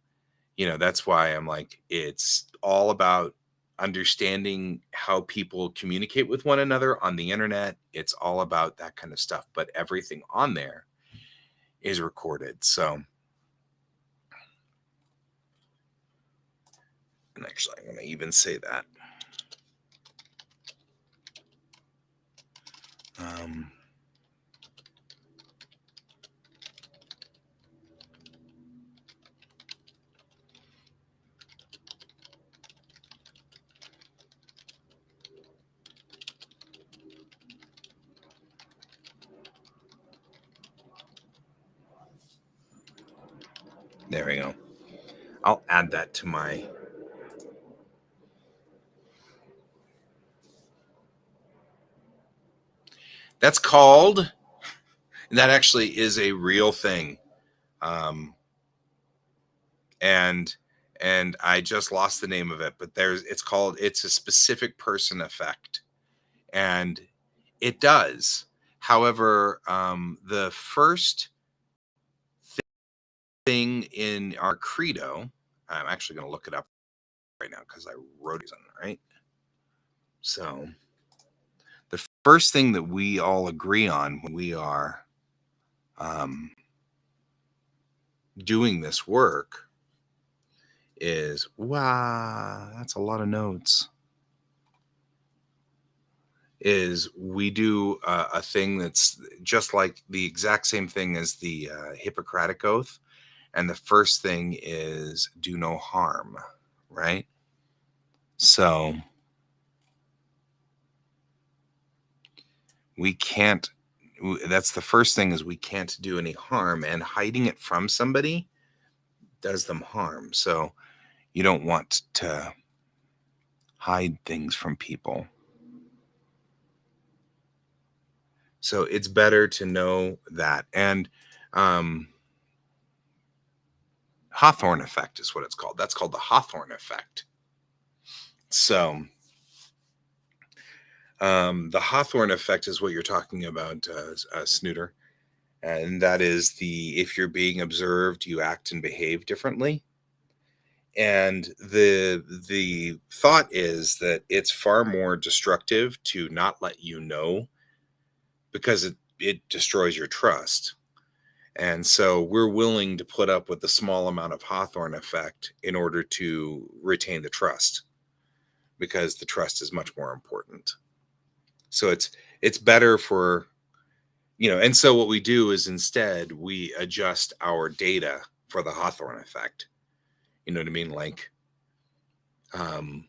that's why I'm like, it's all about understanding how people communicate with one another on the internet. It's all about that kind of stuff. But everything on there is recorded. So, and actually, I'm going to even say that. Um, there we go. I'll add that to my. That's called. That actually is a real thing, um, and I just lost the name of it. But it's called. It's a specific person effect, and it does. However, the first thing in our credo, I'm actually going to look it up right now because I wrote it on it, right? So the first thing that we all agree on when we are doing this work is, wow, that's a lot of notes. Is we do a thing that's just like the exact same thing as the Hippocratic Oath. And the first thing is do no harm, right? So we can't, that's the first thing, is we can't do any harm, and hiding it from somebody does them harm. So you don't want to hide things from people. So it's better to know that. And Hawthorne effect is what it's called. That's called the Hawthorne effect. So the Hawthorne effect is what you're talking about, Snooter. And that is the if you're being observed, you act and behave differently. And the thought is that it's far more destructive to not let you know, because it destroys your trust. And so we're willing to put up with the small amount of Hawthorne effect in order to retain the trust, because the trust is much more important. So it's better for, and so what we do is instead we adjust our data for the Hawthorne effect. You know what I mean? Like, um,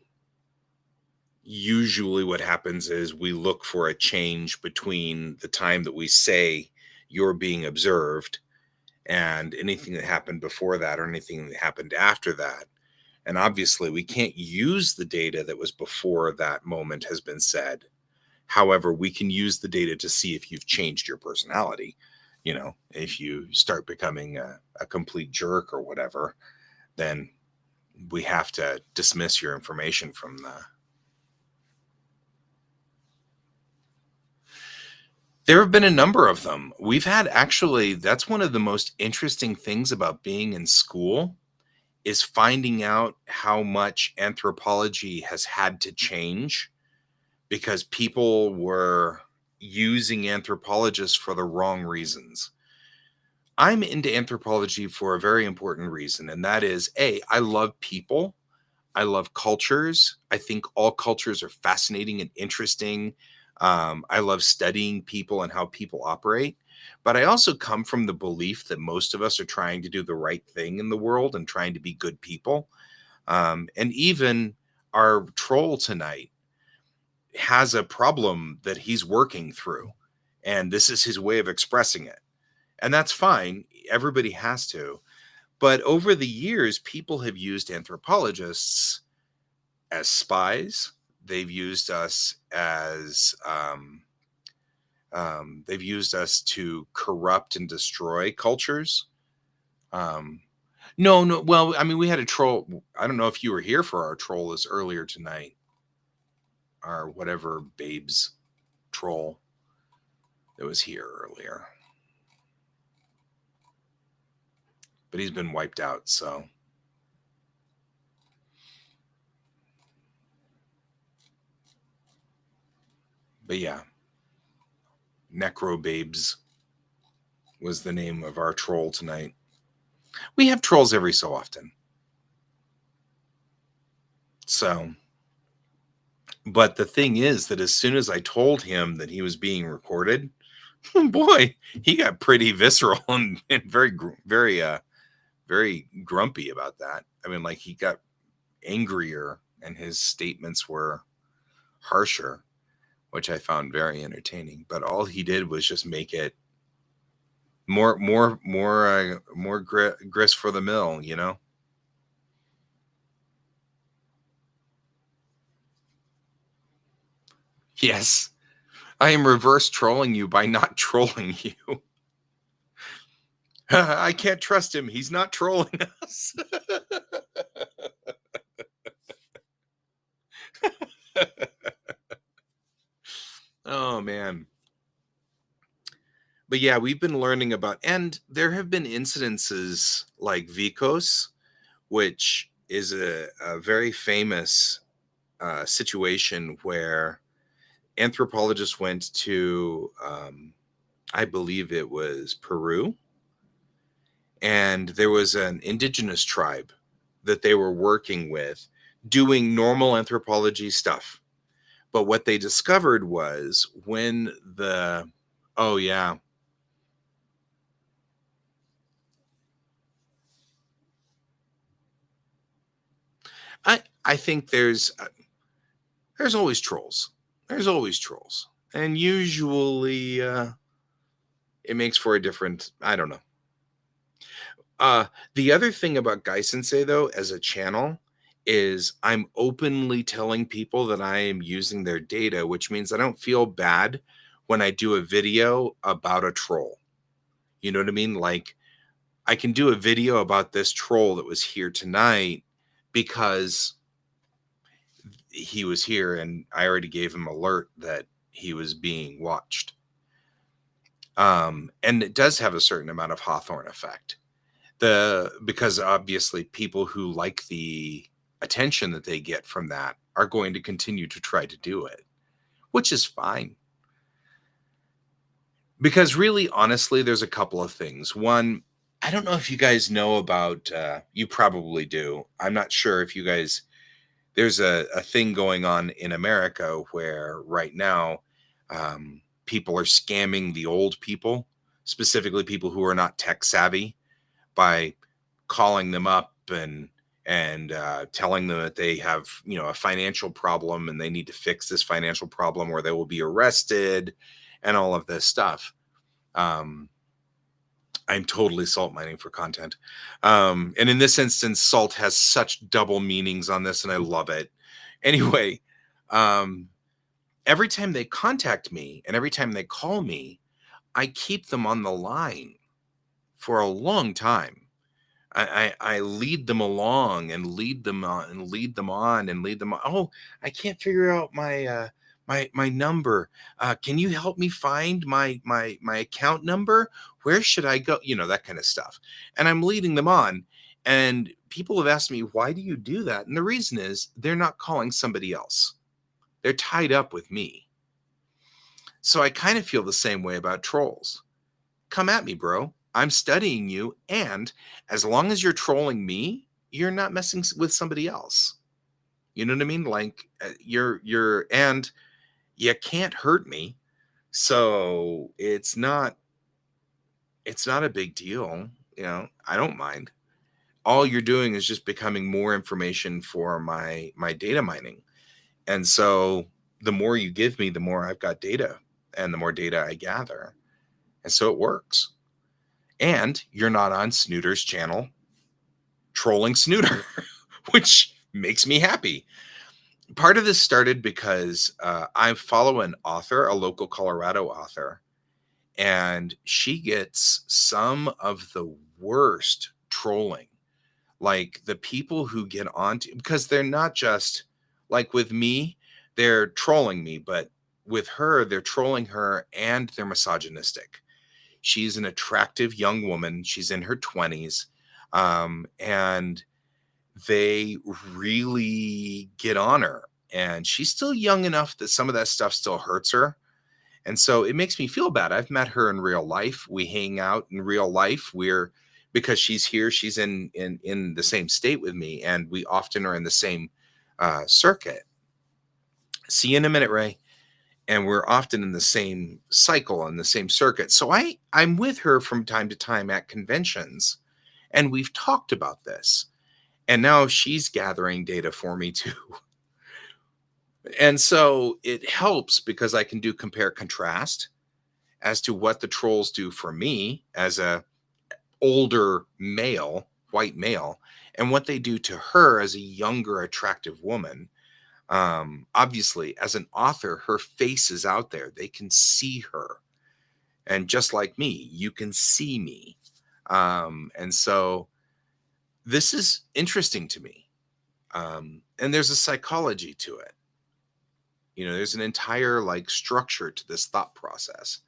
usually what happens is we look for a change between the time that we say you're being observed and anything that happened before that or anything that happened after that. And obviously, we can't use the data that was before that moment has been said. However, we can use the data to see if you've changed your personality. If you start becoming a complete jerk or whatever, then we have to dismiss your information from the. There have been a number of them. We've had, actually, that's one of the most interesting things about being in school, is finding out how much anthropology has had to change because people were using anthropologists for the wrong reasons. I'm into anthropology for a very important reason, and that is, A, I love people. I love cultures. I think all cultures are fascinating and interesting. I love studying people and how people operate. But I also come from the belief that most of us are trying to do the right thing in the world and trying to be good people. And even our troll tonight has a problem that he's working through, and this is his way of expressing it. And that's fine. Everybody has to. But over the years, people have used anthropologists as spies. They've used us as they've used us to corrupt and destroy cultures. Um, no, no. Well, I mean, we had a troll. I don't know if you were here for our troll this earlier tonight, or whatever babes troll that was here earlier. But he's been wiped out. So, but yeah, Necro Babes was the name of our troll tonight. We have trolls every so often. So, but the thing is that as soon as I told him that he was being recorded, boy, he got pretty visceral and very grumpy about that. I mean, like, he got angrier and his statements were harsher, which I found very entertaining. But all he did was just make it more grist for the mill, Yes, I am reverse trolling you by not trolling you. I can't trust him. He's not trolling us. Oh man. But yeah, we've been learning about, and there have been incidences like Vicos, which is a very famous situation where anthropologists went to, I believe it was Peru, and there was an indigenous tribe that they were working with doing normal anthropology stuff. But what they discovered was when the, oh yeah, I think there's always trolls. There's always trolls. And usually it makes for a different, I don't know. The other thing about Gai Sensei, though, as a channel, is I'm openly telling people that I am using their data, which means I don't feel bad when I do a video about a troll. You know what I mean? Like, I can do a video about this troll that was here tonight because he was here and I already gave him alert that he was being watched. And it does have a certain amount of Hawthorne effect. Because obviously people who like the attention that they get from that are going to continue to try to do it, which is fine. Because really, honestly, there's a couple of things. One, I don't know if you guys know about, you probably do. I'm not sure if you guys, there's a thing going on in America where right now people are scamming the old people, specifically people who are not tech savvy, by calling them up and telling them that they have, a financial problem and they need to fix this financial problem or they will be arrested and all of this stuff. um, I'm totally salt mining for content. And in this instance, salt has such double meanings on this, and I love it. Anyway, um, every time they contact me and every time they call me, I keep them on the line for a long time. I lead them along and lead them on and lead them on and lead them on. Oh, I can't figure out my number. Can you help me find my account number? Where should I go? That kind of stuff. And I'm leading them on. And people have asked me, why do you do that? And the reason is they're not calling somebody else. They're tied up with me. So I kind of feel the same way about trolls. Come at me, bro. I'm studying you. And as long as you're trolling me, you're not messing with somebody else. You know what I mean? Like and you can't hurt me. So it's not a big deal. I don't mind. All you're doing is just becoming more information for my data mining. And so the more you give me, the more I've got data and the more data I gather. And so it works. And you're not on Snooter's channel trolling Snooter, which makes me happy. Part of this started because I follow an author, a local Colorado author, and she gets some of the worst trolling. Like the people who get onto, because they're not just like with me, they're trolling me, but with her, they're trolling her and they're misogynistic. She's an attractive young woman. She's in her 20s. And they really get on her. And she's still young enough that some of that stuff still hurts her. And so it makes me feel bad. I've met her in real life. We hang out in real life. Because she's here, she's in the same state with me, and we often are in the same circuit. See you in a minute, Ray. And we're often in the same cycle and the same circuit. So I'm with her from time to time at conventions, and we've talked about this. And now she's gathering data for me too. And so it helps because I can do compare contrast as to what the trolls do for me as a older male, white male, and what they do to her as a younger, attractive woman. Obviously, as an author, her face is out there. They can see her. And just like me, you can see me. And so this is interesting to me. And there's a psychology to it. There's an entire like structure to this thought process.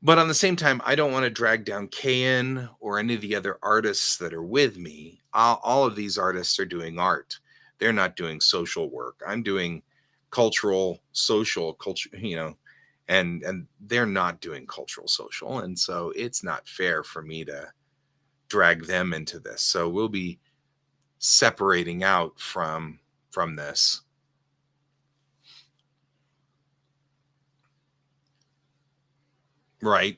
But on the same time, I don't want to drag down Kayan or any of the other artists that are with me. All of these artists are doing art. They're not doing social work. I'm doing social culture, and they're not doing cultural social. And so it's not fair for me to drag them into this. So we'll be separating out from this. Right.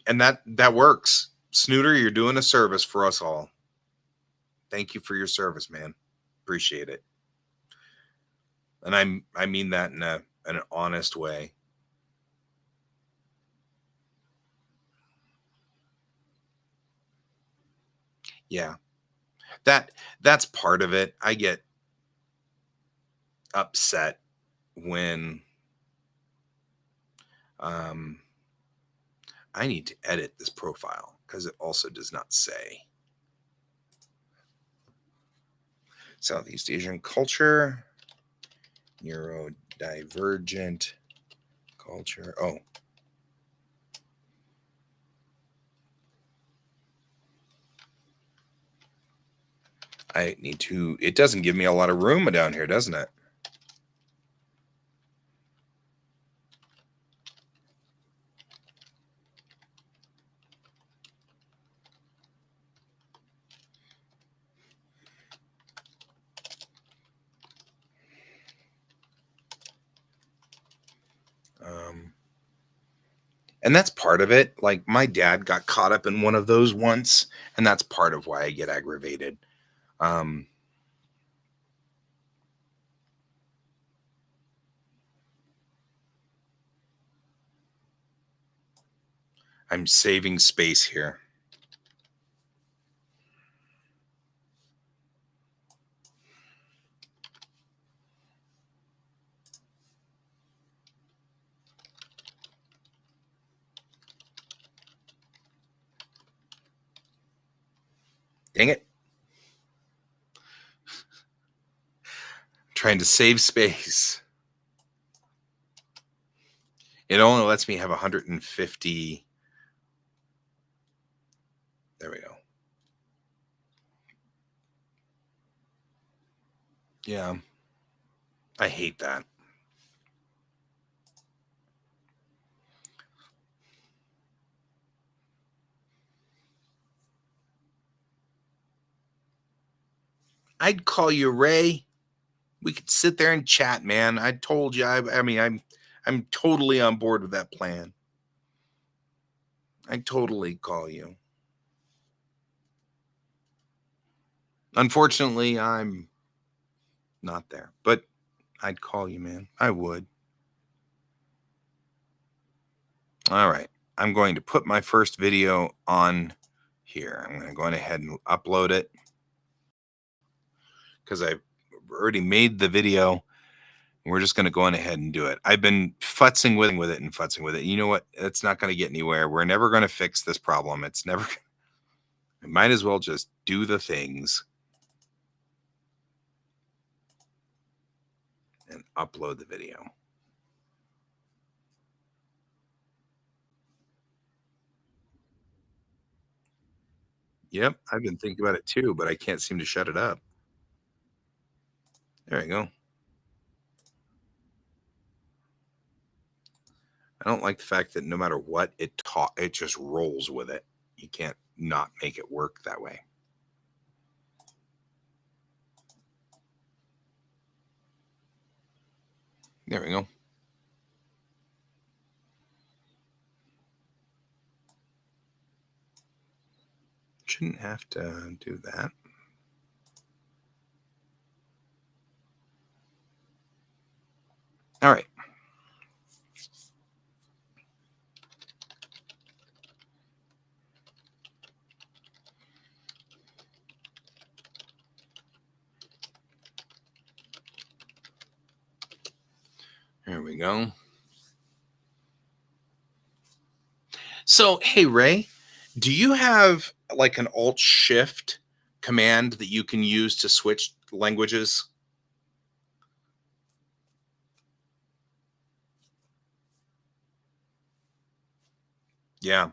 And that works. Snooter, you're doing a service for us all. Thank you for your service, man. Appreciate it. And I mean that in an honest way. Yeah. That's part of it. I get upset when um I need to edit this profile because it also does not say Southeast Asian culture Neurodivergent culture. Oh. I need to, it doesn't give me a lot of room down here, doesn't it? And that's part of it. Like my dad got caught up in one of those once, and that's part of why I get aggravated. I'm saving space here. Dang it. Trying to save space. It only lets me have 150. There we go. Yeah. I hate that. I'd call you Ray. We could sit there and chat, man. I told you. I mean, I'm totally on board with that plan. I'd totally call you. Unfortunately, I'm not there, but I'd call you, man. I would. All right. I'm going to put my first video on here. I'm going to go ahead and upload it because I've already made the video. We're just going to go on ahead and do it. I've been futzing with it and futzing with it. You know what? It's not going to get anywhere. We're never going to fix this problem. It's never. I might as well just do the things and upload the video. Yep, I've been thinking about it too, but I can't seem to shut it up. There we go. I don't like the fact that no matter what it just rolls with it. You can't not make it work that way. There we go. Shouldn't have to do that. All right. There we go. So, hey, Ray, do you have like an Alt Shift command that you can use to switch languages? Yeah.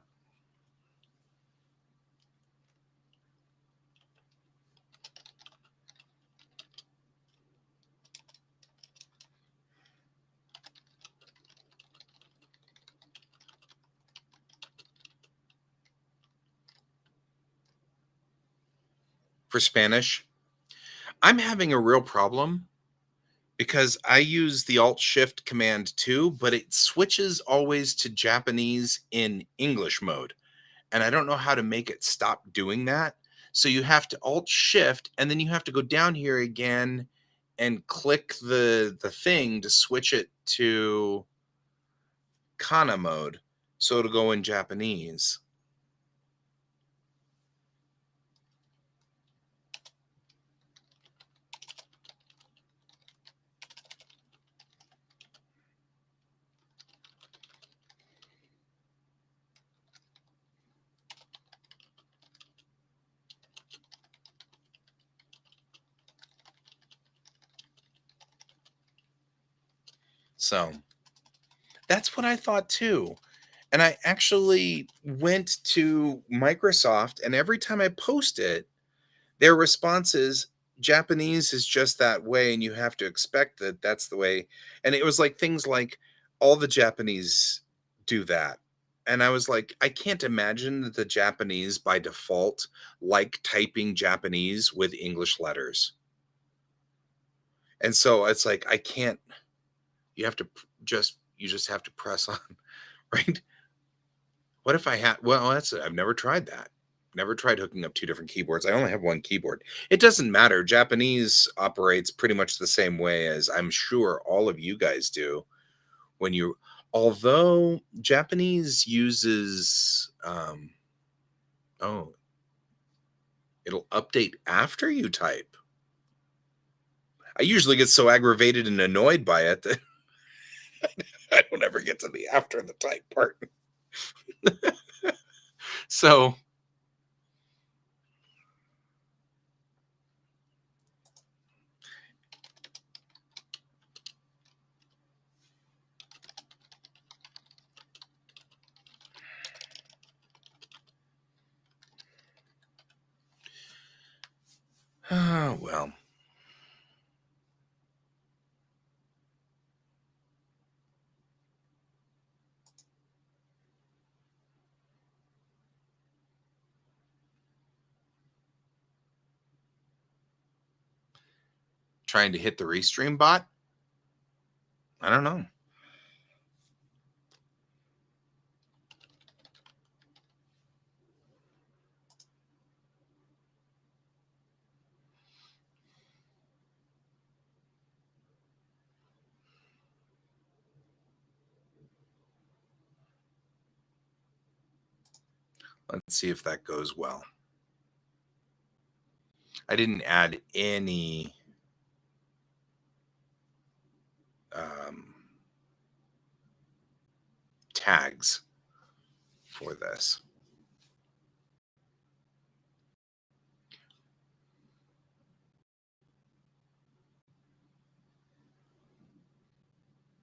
For Spanish, I'm having a real problem because I use the Alt Shift command too, but it switches always to Japanese in English mode. And I don't know how to make it stop doing that. So you have to Alt Shift and then you have to go down here again and click the thing to switch it to kana mode. So it'll go in Japanese. So that's what I thought too. And I actually went to Microsoft, and every time I post it, their response is Japanese is just that way, and you have to expect that that's the way. And it was like things like all the Japanese do that. And I was like, I can't imagine that the Japanese by default like typing Japanese with English letters. And so it's like, I can't, you have to you just have to press on, right? What if I had, well, that's, I've never tried that. Never tried hooking up two different keyboards. I only have one keyboard. It doesn't matter. Japanese operates pretty much the same way as I'm sure all of you guys do when you, although Japanese uses, oh, it'll update after you type. I usually get so aggravated and annoyed by it that I don't ever get to the after the type part. So, oh, well. Trying to hit the restream bot? I don't know. Let's see if that goes well. I didn't add any tags for this.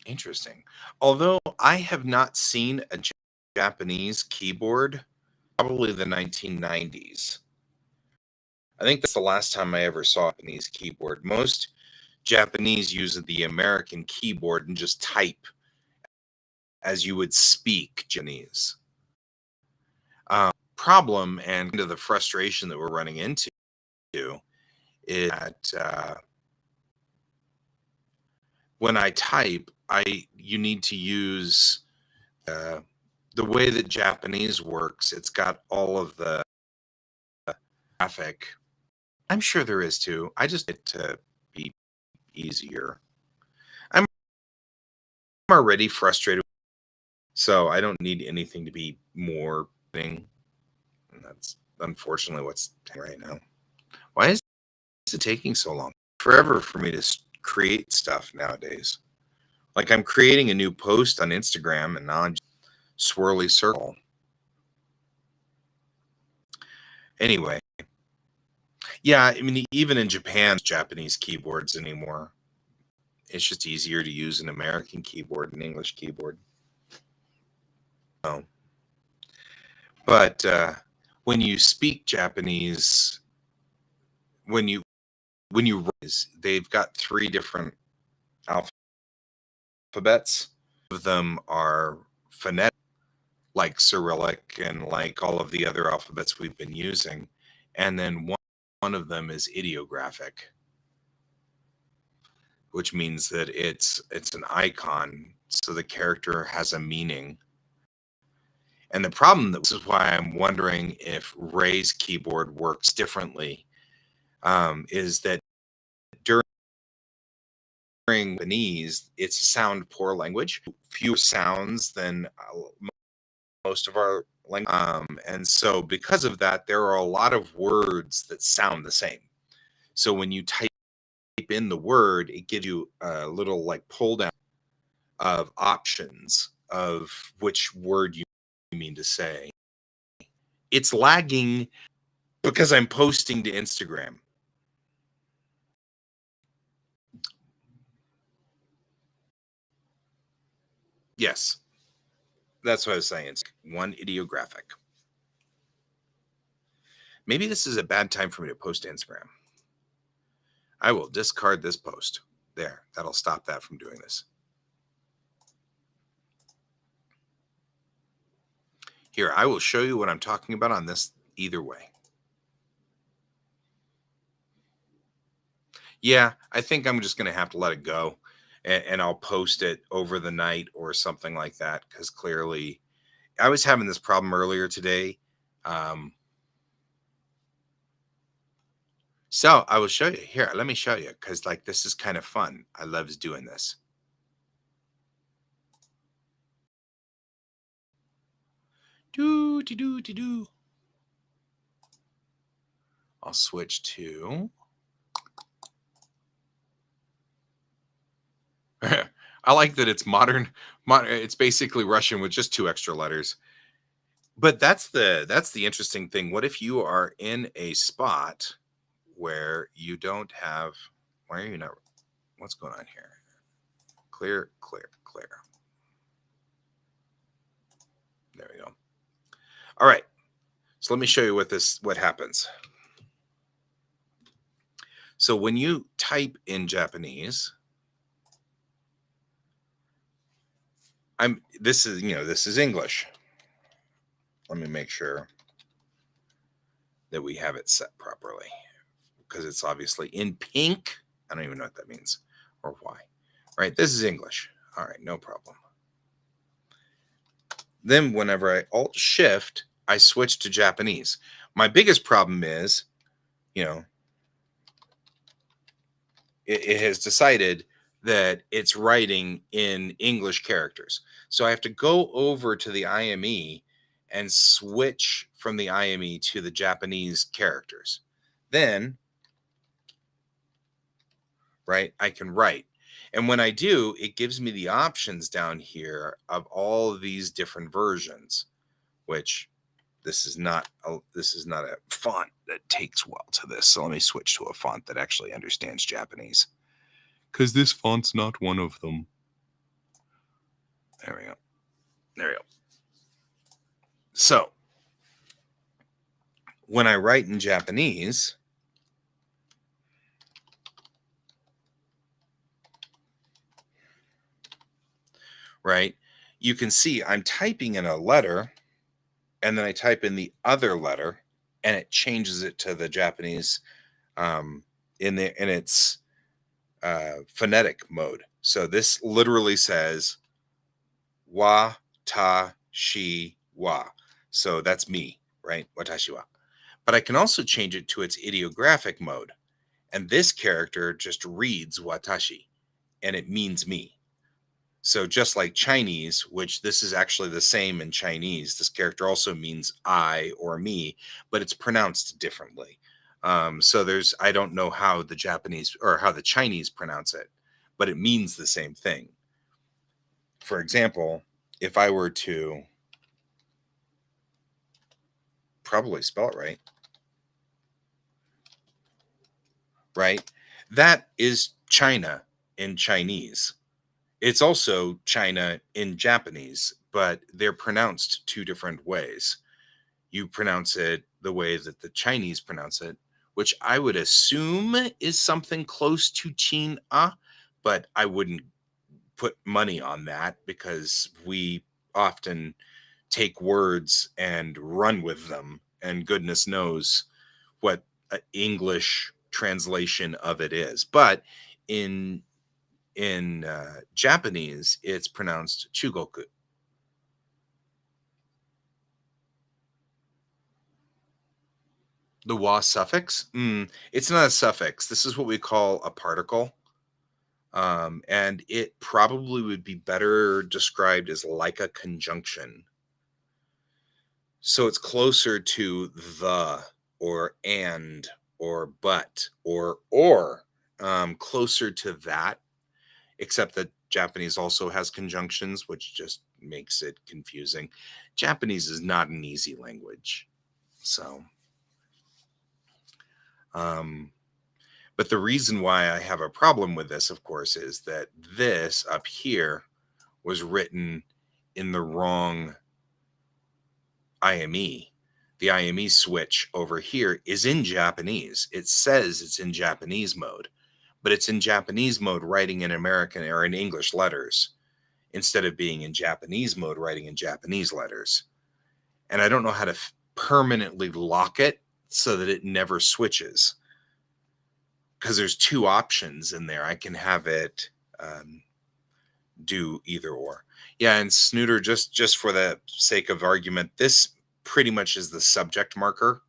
Interesting. Although I have not seen a Japanese keyboard, probably the 1990s. I think that's the last time I ever saw a Japanese keyboard. Most Japanese use the American keyboard and just type as you would speak Japanese. Problem and kind of the frustration that we're running into is that when I type, you need to use the way that Japanese works. It's got all of the graphic. I'm sure there is too. I just need it to be easier. I'm already frustrated, so I don't need anything to be more thing. And that's unfortunately what's right now. Why is it taking so long? Forever for me to create stuff nowadays. Like I'm creating a new post on Instagram and now I'm just swirly circle. Anyway, yeah, I mean, even in Japan, Japanese keyboards anymore. It's just easier to use an American keyboard, an English keyboard. So, but when you speak Japanese, when you they've got three different alphabets. Of them are phonetic, like Cyrillic and like all of the other alphabets we've been using, and then one of them is ideographic, which means that it's an icon, so the character has a meaning. And the problem, this is why I'm wondering if Ray's keyboard works differently, is that during Japanese, it's a sound poor language, fewer sounds than most of our language. And so because of that, there are a lot of words that sound the same. So when you type in the word, it gives you a little like pull down of options of which word you mean to say. It's lagging because I'm posting to Instagram. Yes, that's what I was saying. It's one ideographic. Maybe this is a bad time for me to post to Instagram. I will discard this post. There, that'll stop that from doing this. Here, I will show you what I'm talking about on this either way. Yeah, I think I'm just going to have to let it go, and I'll post it over the night or something like that, because clearly I was having this problem earlier today. Um, so I will show you here. Let me show you, because like this is kind of fun. I loves doing this. Do do do do do. I'll switch to. I like that it's modern. It's basically Russian with just 2 extra letters. But that's the interesting thing. What if you are in a spot where you don't have, why are you not, what's going on here? Clear, clear, clear. There we go. All right. So let me show you what happens. So when you type in Japanese, this is English. Let me make sure that we have it set properly, because it's obviously in pink. I don't even know what that means or why. Right? This is English. All right, no problem. Then whenever I alt shift, I switch to Japanese. My biggest problem is, you know, it has decided that it's writing in English characters. So I have to go over to the IME and switch from the IME to the Japanese characters. Then, right, I can write. And when I do, it gives me the options down here of all of these different versions, which this is not a font that takes well to this. So let me switch to a font that actually understands Japanese, because this font's not one of them. There we go. There we go. So when I write in Japanese, right, you can see I'm typing in a letter, and then I type in the other letter, and it changes it to the Japanese in its phonetic mode. So this literally says wa ta shi wa. So that's me, right? Watashi wa. But I can also change it to its ideographic mode. And this character just reads watashi, and it means me. So just like Chinese, which this is actually the same in Chinese, this character also means I or me, but it's pronounced differently. So I don't know how the Japanese or how the Chinese pronounce it, but it means the same thing. For example, if I were to probably spell it right? That is China in Chinese. It's also China in Japanese, but they're pronounced 2 different ways. You pronounce it the way that the Chinese pronounce it, which I would assume is something close to Chin A, but I wouldn't put money on that, because we often take words and run with them, and goodness knows what English translation of it is. But in Japanese, it's pronounced chugoku. The wa suffix? It's not a suffix. This is what we call a particle. And it probably would be better described as like a conjunction. So it's closer to the, or and, or but, or closer to that, except that Japanese also has conjunctions, which just makes it confusing. Japanese is not an easy language. So, but the reason why I have a problem with this, of course, is that this up here was written in the wrong IME. The IME switch over here is in Japanese. It says it's in Japanese mode, but it's in Japanese mode writing in American or in English letters instead of being in Japanese mode writing in Japanese letters. And I don't know how to permanently lock it so that it never switches, because there's two options in there. I can have it do either or. Yeah, and Snooter, just for the sake of argument, this pretty much is the subject marker.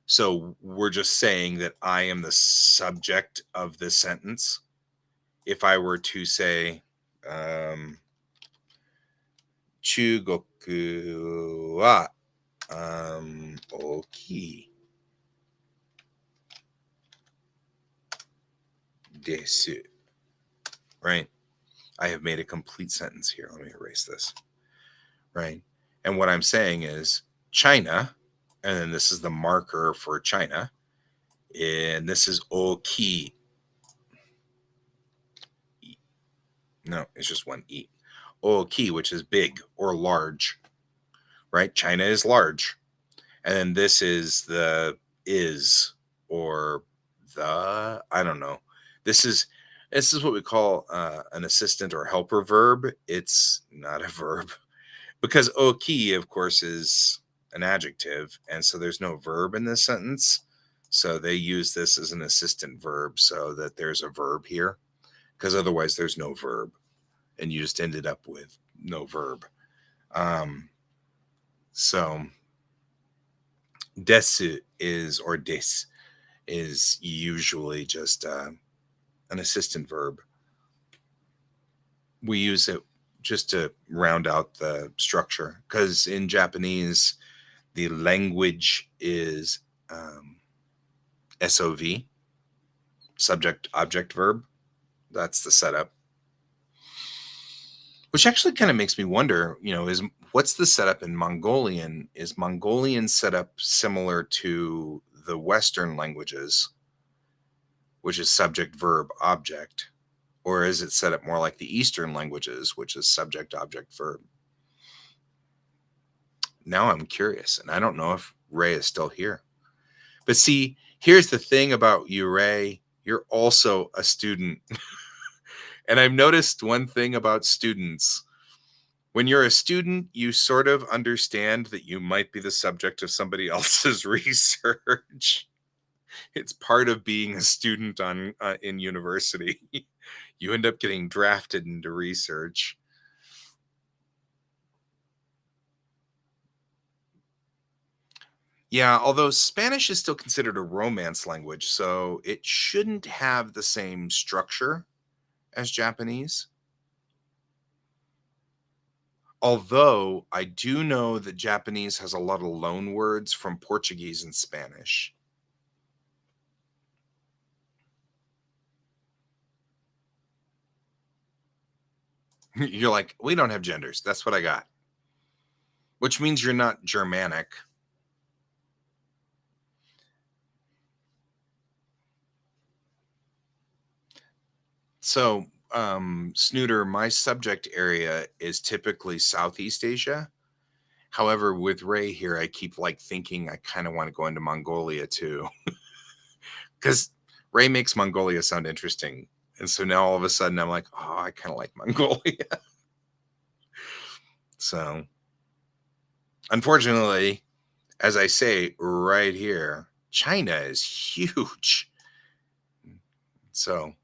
So we're just saying that I am the subject of this sentence. If I were to say, Chugoku wa okii desu, right? I have made a complete sentence here. Let me erase this, right? And what I'm saying is China, and then this is the marker for China, and this is oki. No, it's just one E. Oki, which is big or large, right? China is large. And then this is the is or the, I don't know. This is what we call an assistant or helper verb. It's not a verb because oki, of course, is an adjective, and so there's no verb in this sentence. So they use this as an assistant verb so that there's a verb here, because otherwise there's no verb, and you just ended up with no verb. So desu is, or des is usually just an assistant verb. We use it just to round out the structure, because in Japanese, the language is SOV, subject, object, verb. That's the setup. Which actually kind of makes me wonder, is what's the setup in Mongolian? Is Mongolian setup similar to the Western languages, which is subject, verb, object? Or is it set up more like the Eastern languages, which is subject, object, verb? Now I'm curious, and I don't know if Ray is still here. But see, here's the thing about you, Ray. You're also a student. And I've noticed one thing about students. When you're a student, you sort of understand that you might be the subject of somebody else's research. It's part of being a student in university. You end up getting drafted into research. Yeah, although Spanish is still considered a Romance language, so it shouldn't have the same structure as Japanese. Although I do know that Japanese has a lot of loan words from Portuguese and Spanish. You're like, we don't have genders. That's what I got. Which means you're not Germanic. So, Snooter, my subject area is typically Southeast Asia. However, with Ray here, I keep thinking I kind of want to go into Mongolia too. Because Ray makes Mongolia sound interesting. And so now all of a sudden I'm like, oh, I kind of like Mongolia. So, unfortunately, as I say right here, China is huge. So,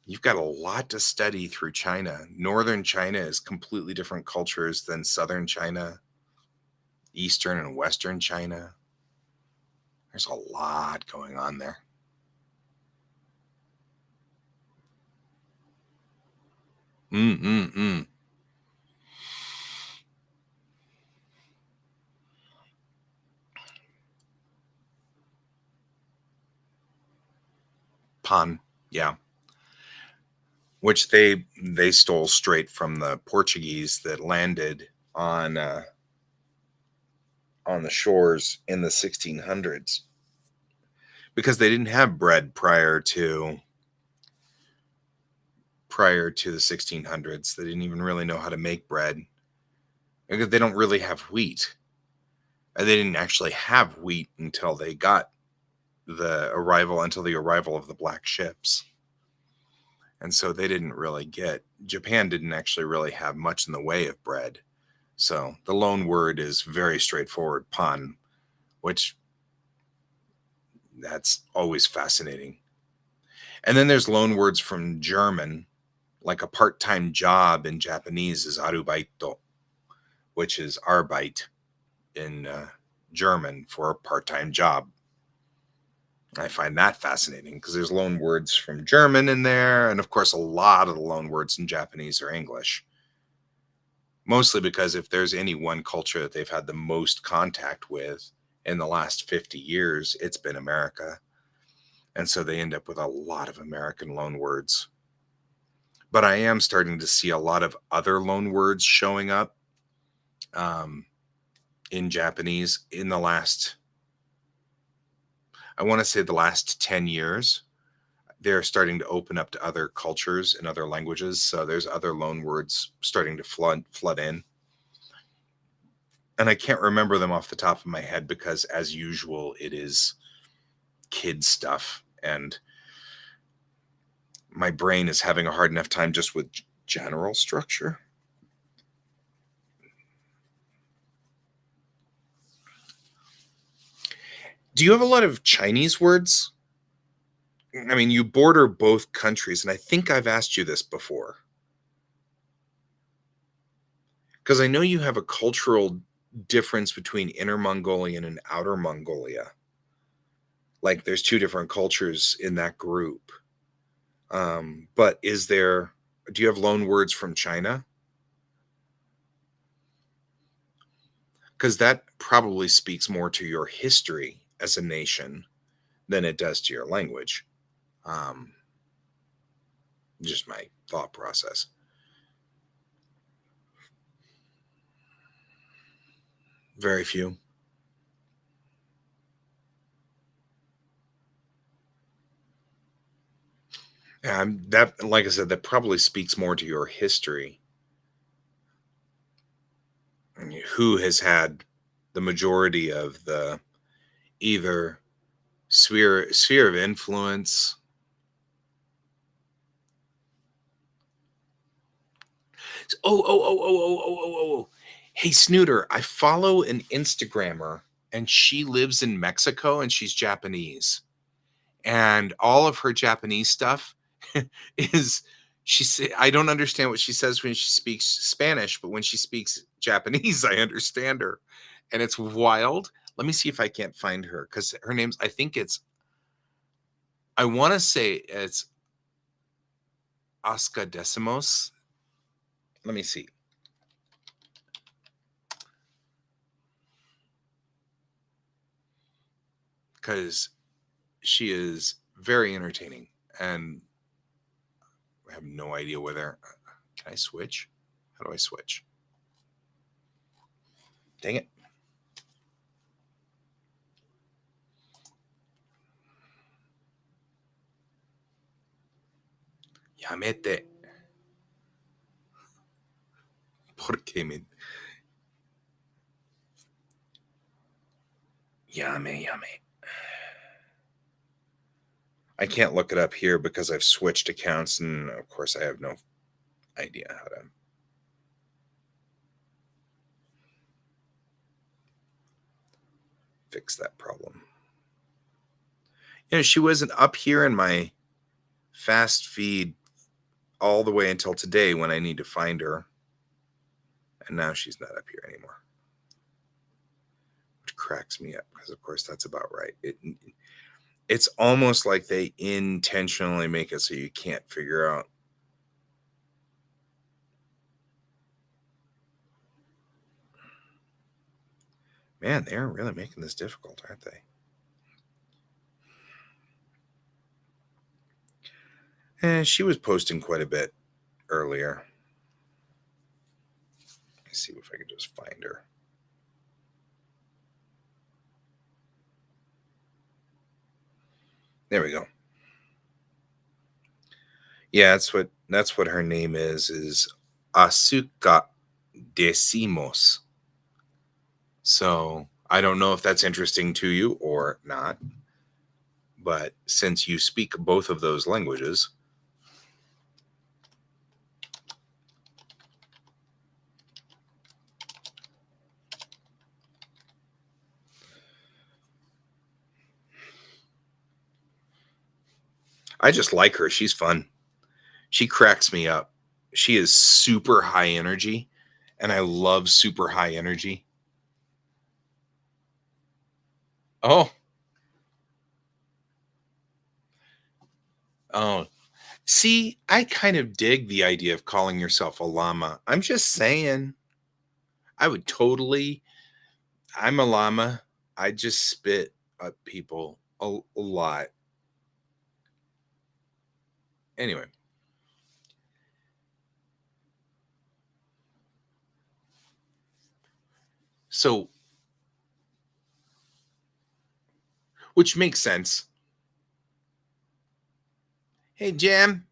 you've got a lot to study through China. Northern China is completely different cultures than Southern China, Eastern and Western China. There's a lot going on there. Pan, yeah. Which they stole straight from the Portuguese that landed on the shores in the 1600s, because they didn't have bread prior to prior to the 1600s. They didn't even really know how to make bread because they don't really have wheat. And they didn't actually have wheat until the arrival of the black ships. And so Japan didn't actually really have much in the way of bread. So the loan word is very straightforward, pan, which that's always fascinating. And then there's loan words from German, like a part-time job in Japanese is arubaito, which is Arbeit in German for a part-time job. I find that fascinating because there's loan words from German in there. And of course, a lot of the loan words in Japanese are English. Mostly because if there's any one culture that they've had the most contact with in the last 50 years, it's been America. And so they end up with a lot of American loan words. But I am starting to see a lot of other loan words showing up in Japanese in the last, I want to say the last 10 years. They're starting to open up to other cultures and other languages. So there's other loan words starting to flood in. And I can't remember them off the top of my head because, as usual, it is kid stuff. And my brain is having a hard enough time just with general structure. Do you have a lot of Chinese words? I mean, you border both countries, and I think I've asked you this before. Because I know you have a cultural difference between Inner Mongolian and Outer Mongolia. Like there's two different cultures in that group. But do you have loan words from China? Because that probably speaks more to your history as a nation than it does to your language. Just my thought process. Very few. That, like I said, that probably speaks more to your history. Who has had the majority of the either sphere of influence? Oh. Hey, Snooter, I follow an Instagrammer and she lives in Mexico and she's Japanese. And all of her Japanese stuff is I don't understand what she says when she speaks Spanish, but when she speaks Japanese, I understand her. And it's wild. Let me see if I can't find her because her name's, I want to say it's Oscar Decimos. Let me see. Because she is very entertaining and I have no idea whether, can I switch? How do I switch? Dang it. Yamete. Porque me... Yame. I can't look it up here because I've switched accounts and of course I have no idea how to fix that problem. She wasn't up here in my fast feed all the way until today when I need to find her. And now she's not up here anymore. Which cracks me up because of course that's about right. It's almost like they intentionally make it so you can't figure out. Man, they're really making this difficult, aren't they? And she was posting quite a bit earlier. Let's see if I can just find her. There we go. Yeah, that's what her name is Asuka Decimos. So I don't know if that's interesting to you or not, but since you speak both of those languages, I just like her. She's fun. She cracks me up. She is super high energy, and I love super high energy. Oh, oh. See, I kind of dig the idea of calling yourself a llama. I'm just saying, I would totally. I'm a llama. I just spit at people a lot. Anyway, so which makes sense. Hey, Jam,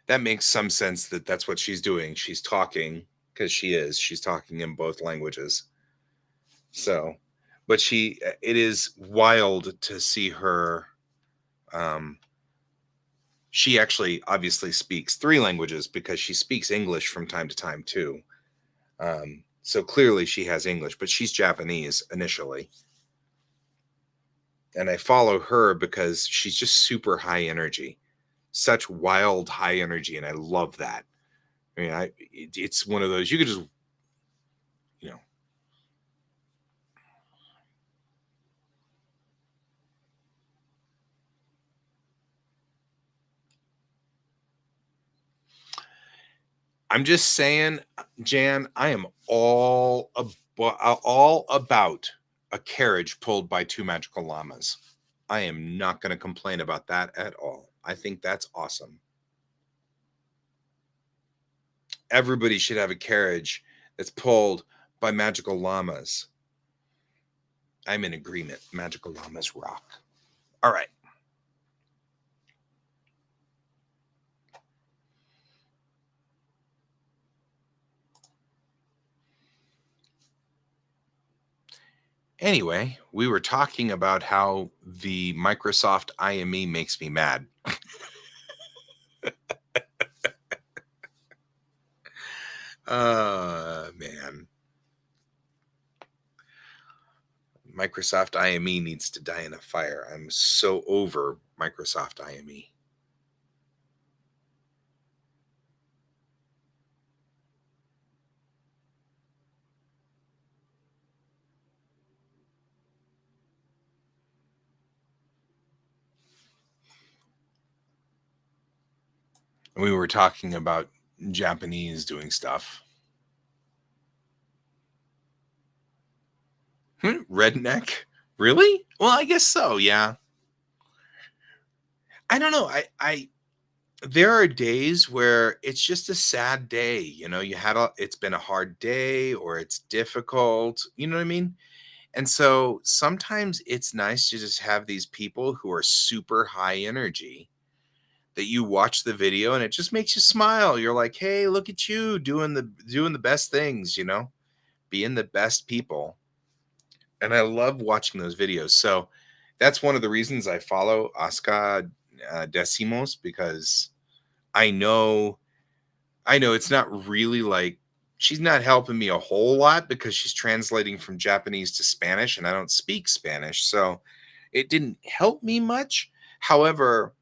that makes some sense that that's what she's doing. She's talking because she is. She's talking in both languages. So, but it is wild to see her. Um, she actually obviously speaks three languages because she speaks English from time to time too. So clearly she has English, but she's Japanese initially. And I follow her because she's just super high energy, such wild high energy. And I love that. I mean, it's one of those you could just, you know, I'm just saying, Jan, I am all about a carriage pulled by two magical llamas. I am not going to complain about that at all. I think that's awesome. Everybody should have a carriage that's pulled by magical llamas. I'm in agreement. Magical llamas rock. All right. Anyway, we were talking about how the Microsoft IME makes me mad. Man. Microsoft IME needs to die in a fire. I'm so over Microsoft IME. We were talking about Japanese doing stuff. Redneck? Really? Well, I guess so. Yeah. I don't know. There are days where it's just a sad day. It's been a hard day or it's difficult. You know what I mean? And so sometimes it's nice to just have these people who are super high energy that you watch the video and it just makes you smile. You're like, "Hey, look at you doing the best things, being the best people." And I love watching those videos. So that's one of the reasons I follow Oscar Decimos because I know I know it's not really like she's not helping me a whole lot because she's translating from Japanese to Spanish and I don't speak Spanish. So it didn't help me much. However,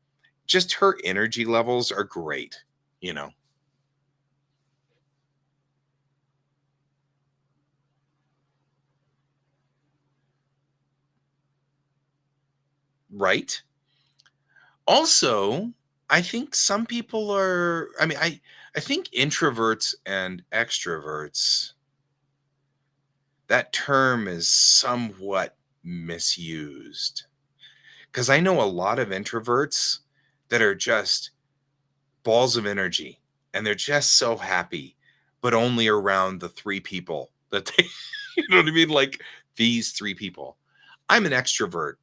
just her energy levels are great, you know, right? Also, I think some people are, I think introverts and extroverts, that term is somewhat misused. Because I know a lot of introverts that are just balls of energy and they're just so happy, but only around the three people that they, you know what I mean? Like these three people. I'm an extrovert.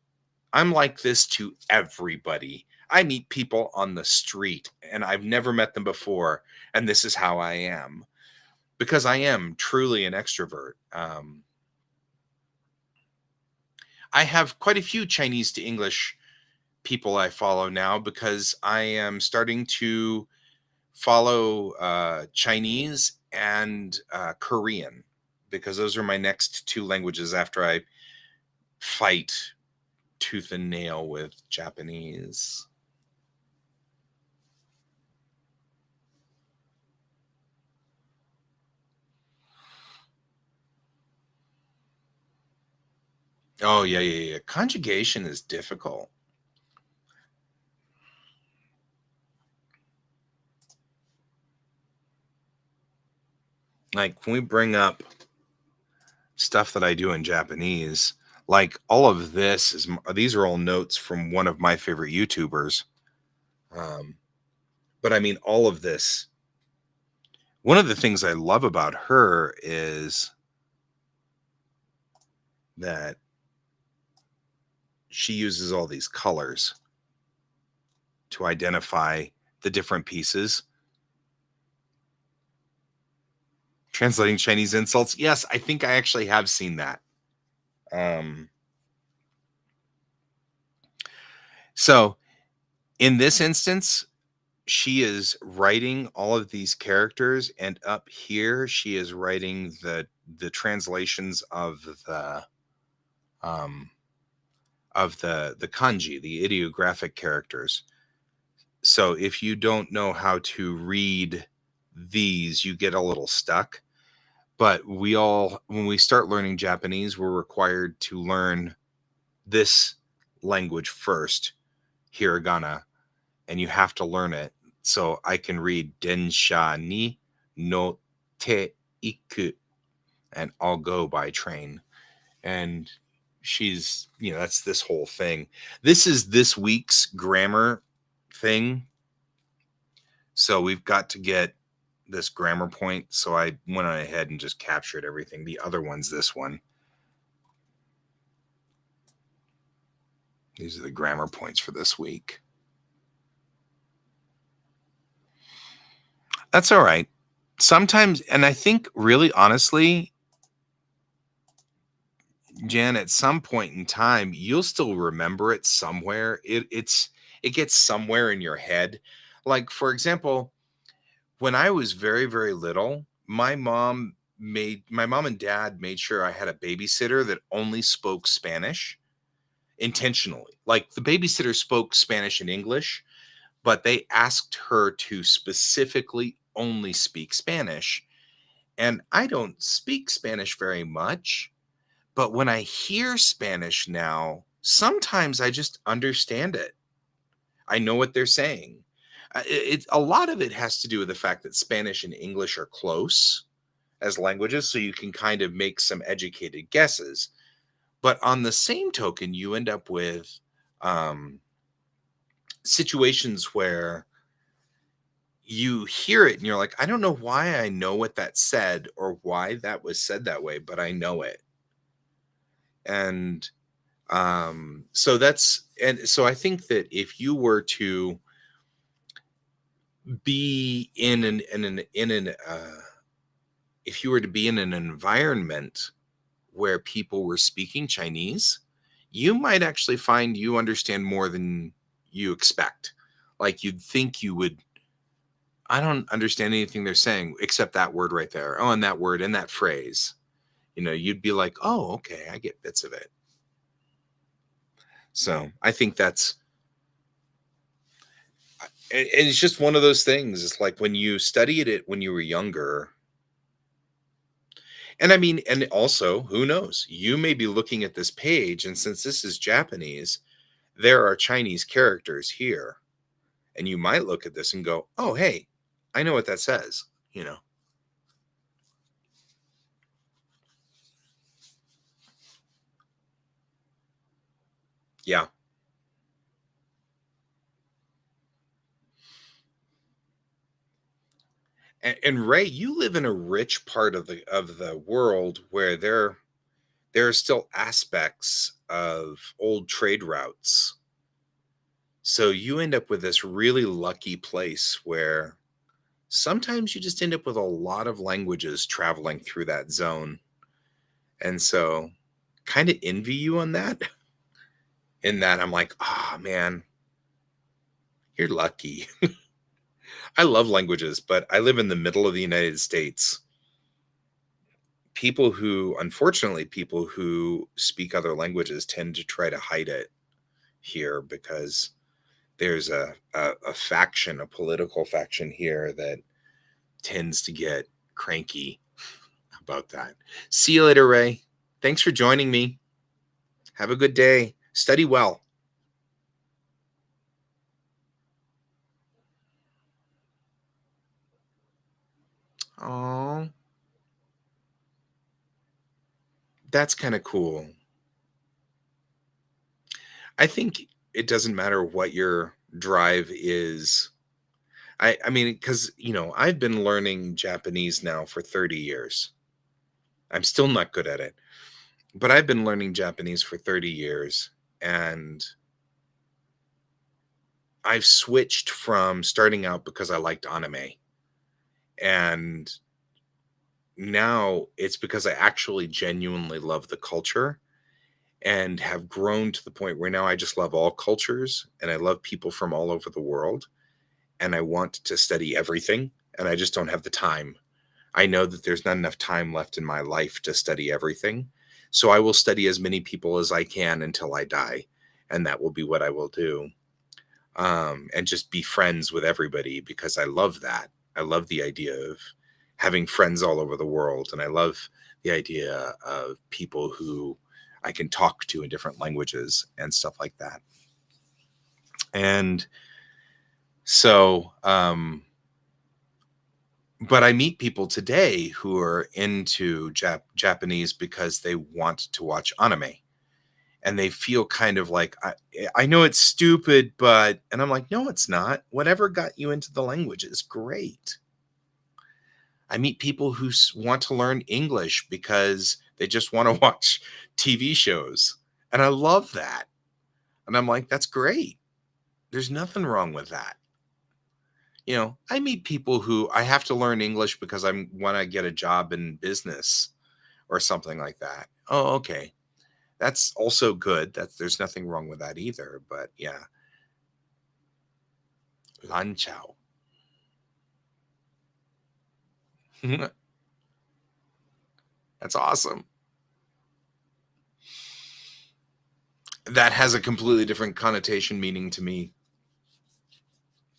I'm like this to everybody. I meet people on the street and I've never met them before, and this is how I am because I am truly an extrovert. I have quite a few Chinese to English people I follow now because I am starting to follow Chinese and Korean because those are my next two languages after I fight tooth and nail with Japanese. Oh, yeah, yeah, yeah. Conjugation is difficult. Like when we bring up stuff that I do in Japanese, like all of this these are all notes from one of my favorite YouTubers. Um, but I mean, all of this. One of the things I love about her is that she uses all these colors to identify the different pieces. Translating Chinese insults. Yes, I think I actually have seen that. Um, so in this instance, she is writing all of these characters, and up here she is writing the translations um of the kanji, the ideographic characters. So if you don't know how to read these, you get a little stuck. But we all, when we start learning Japanese, we're required to learn this language first, hiragana, and you have to learn it. So I can read densha ni no te iku, and I'll go by train. And she's, that's this whole thing. This is this week's grammar thing. So we've got to get this grammar point. So I went on ahead and just captured everything. The other one's this one. These are the grammar points for this week. That's all right. Sometimes, and I think really honestly, Jan, at some point in time, you'll still remember it somewhere. It gets somewhere in your head. Like, for example, when I was very, very little, my mom and dad made sure I had a babysitter that only spoke Spanish intentionally. Like the babysitter spoke Spanish and English, but they asked her to specifically only speak Spanish. And I don't speak Spanish very much, but when I hear Spanish now, sometimes I just understand it. I know what they're saying. A lot of it has to do with the fact that Spanish and English are close as languages, so you can kind of make some educated guesses. But on the same token, you end up with um, situations where you hear it and you're like, I don't know why I know what that said or why that was said that way, but I know it. And so I think that if you were to be if you were to be in an environment where people were speaking Chinese, you might actually find you understand more than you expect. Like you'd think you would. I don't understand anything they're saying except that word right there. Oh, and that word and that phrase. You'd be like, oh, okay, I get bits of it. So I think and it's just one of those things. It's like when you studied it when you were younger. And I mean, and also, who knows? You may be looking at this page, and since this is Japanese, there are Chinese characters here. And you might look at this and go, oh, hey, I know what that says. Yeah. And Ray, you live in a rich part of the world where there are still aspects of old trade routes. So you end up with this really lucky place where sometimes you just end up with a lot of languages traveling through that zone. And so kind of envy you on that. In that I'm like, oh man, you're lucky. I love languages, but I live in the middle of the United States. Unfortunately, people who speak other languages tend to try to hide it here because there's a faction, a political faction here that tends to get cranky about that. See you later, Ray. Thanks for joining me. Have a good day. Study well. Oh, that's kind of cool. I think it doesn't matter what your drive is. I mean, because, I've been learning Japanese now for 30 years. I'm still not good at it, but I've been learning Japanese for 30 years. And I've switched from starting out because I liked anime. And now it's because I actually genuinely love the culture and have grown to the point where now I just love all cultures and I love people from all over the world. And I want to study everything. And I just don't have the time. I know that there's not enough time left in my life to study everything. So I will study as many people as I can until I die. And that will be what I will do. And just be friends with everybody because I love that. I love the idea of having friends all over the world. And I love the idea of people who I can talk to in different languages and stuff like that. And so, but I meet people today who are into Japanese because they want to watch anime. And they feel kind of like, I know it's stupid, but, and I'm like, no, it's not. Whatever got you into the language is great. I meet people who want to learn English because they just want to watch TV shows. And I love that. And I'm like, that's great. There's nothing wrong with that. I meet people who I have to learn English because I want to get a job in business or something like that. Oh, okay. That's also good. There's nothing wrong with that either. But yeah. Lan Chao. That's awesome. That has a completely different connotation meaning to me.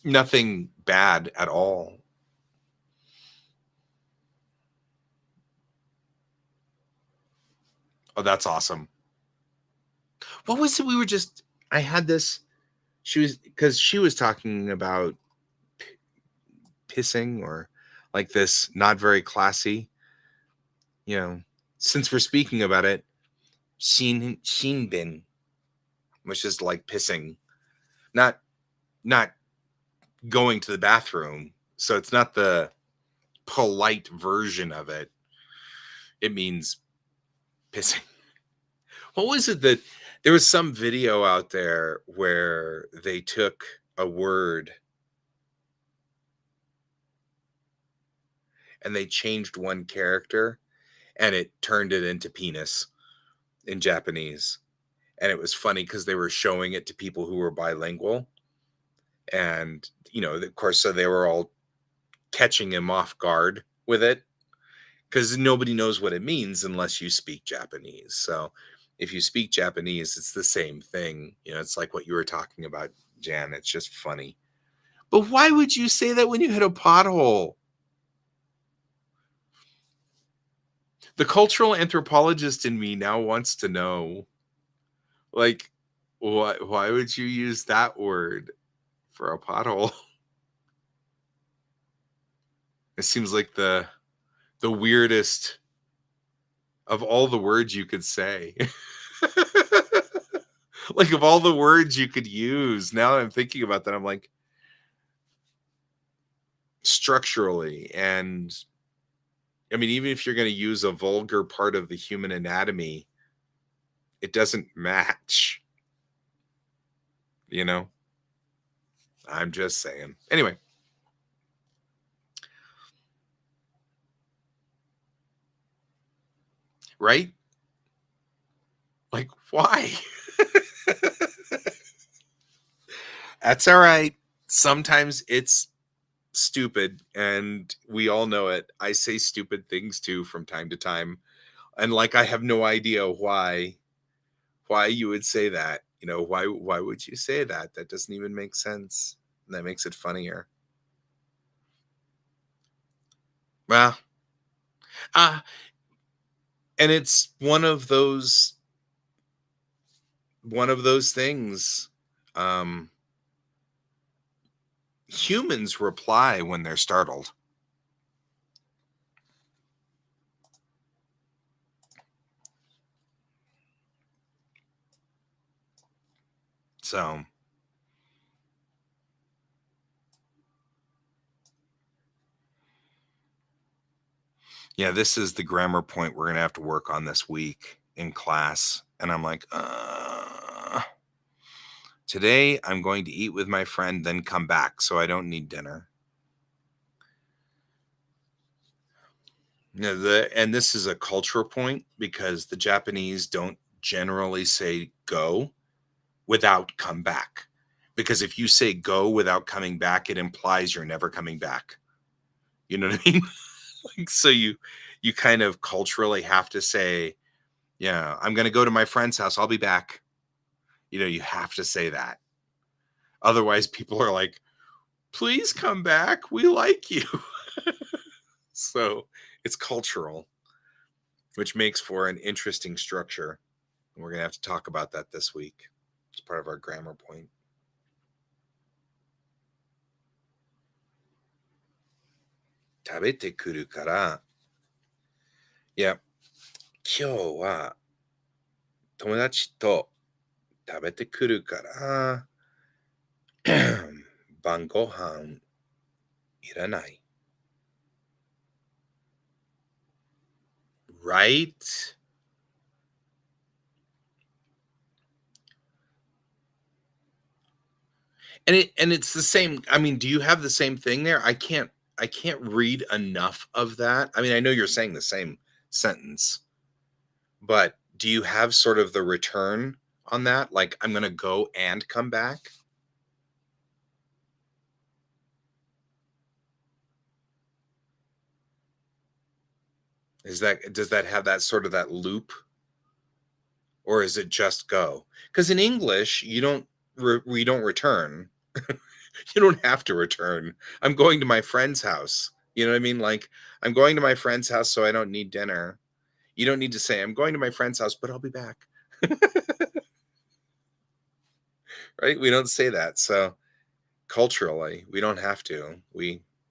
Nothing bad at all. Oh, that's awesome. What was it? I had this. Because she was talking about pissing or like this, not very classy. You know, since we're speaking about it, shinbin, which is like pissing, not not going to the bathroom. So it's not the polite version of it. It means pissing. What was it that there was some video out there where they took a word and they changed one character and it turned it into penis in Japanese. And it was funny because they were showing it to people who were bilingual. And, of course, so they were all catching him off guard with it because nobody knows what it means unless you speak Japanese. So if you speak Japanese, it's the same thing. It's like what you were talking about, Jan. It's just funny. But why would you say that when you hit a pothole? The cultural anthropologist in me now wants to know, like, why would you use that word for a pothole? It seems like the weirdest of all the words you could say. Like of all the words you could use. Now that I'm thinking about that, I'm like, structurally, and I mean, even if you're going to use a vulgar part of the human anatomy, It doesn't match, you know? I'm just saying. Anyway, right? Like, why? That's all right. Sometimes it's stupid, and we all know it. I say stupid things too from time to time. And like I have no idea why you would say that. You know, why would you say that? That doesn't even make sense. And that makes it funnier. Well, ah, and it's one of those things. Um, Humans reply when they're startled. So, yeah, this is the grammar point we're gonna have to work on this week in class. And I'm like, today I'm going to eat with my friend, then come back, so I don't need dinner. And this is a cultural point because the Japanese don't generally say go without come back. Because if you say go without coming back, it implies you're never coming back. You know what I mean? Like, so you kind of culturally have to say, yeah, I'm gonna go to my friend's house. I'll be back. You know, you have to say that. Otherwise, people are like, please come back. We like you. So it's cultural, which makes for an interesting structure. And we're going to have to talk about that this week. It's part of our grammar point. Tabete kuru kara. Yeah. 今日は友達と食べてくるから晩ご飯いらない。Right? And it's the same. I mean, do you have the same thing there? I can't read enough of that. I mean, I know you're saying the same sentence, but do you have sort of the return on that? Like, I'm gonna go and come back? Does that have that sort of that loop, or is it just go? Because in English, we don't return. You don't have to return. I'm going to my friend's house. You know what I mean? Like, I'm going to my friend's house, so I don't need dinner. You don't need to say, I'm going to my friend's house, but I'll be back. Right? We don't say that. So culturally, we don't have to.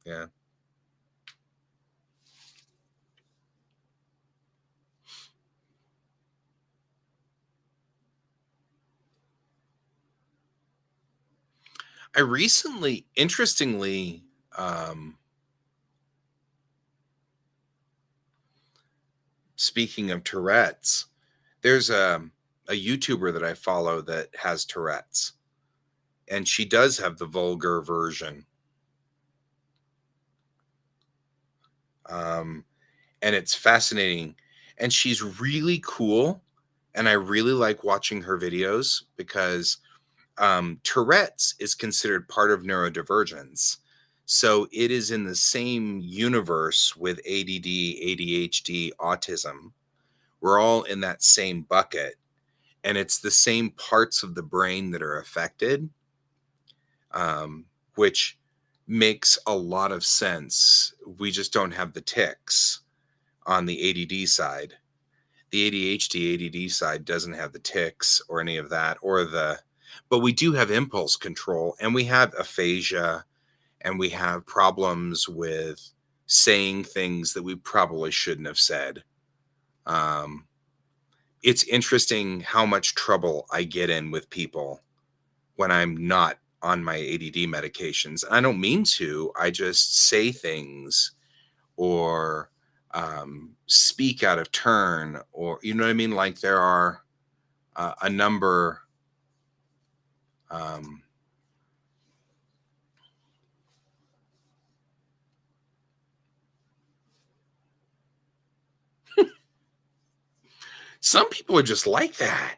Yeah. I recently, interestingly, speaking of Tourette's, there's a YouTuber that I follow that has Tourette's, and she does have the vulgar version. Um, and it's fascinating. And she's really cool. And I really like watching her videos because Tourette's is considered part of neurodivergence. So it is in the same universe with ADD, ADHD, autism. We're all in that same bucket. And it's the same parts of the brain that are affected, which makes a lot of sense. We just don't have the tics on the ADD side. The ADHD, ADD side doesn't have the tics or any of that, but we do have impulse control, and we have aphasia, and we have problems with saying things that we probably shouldn't have said. Um, it's interesting how much trouble I get in with people when I'm not on my ADD medications. I don't mean to, I just say things or speak out of turn, or, you know what I mean? Like, there are a number. Um, some people are just like that.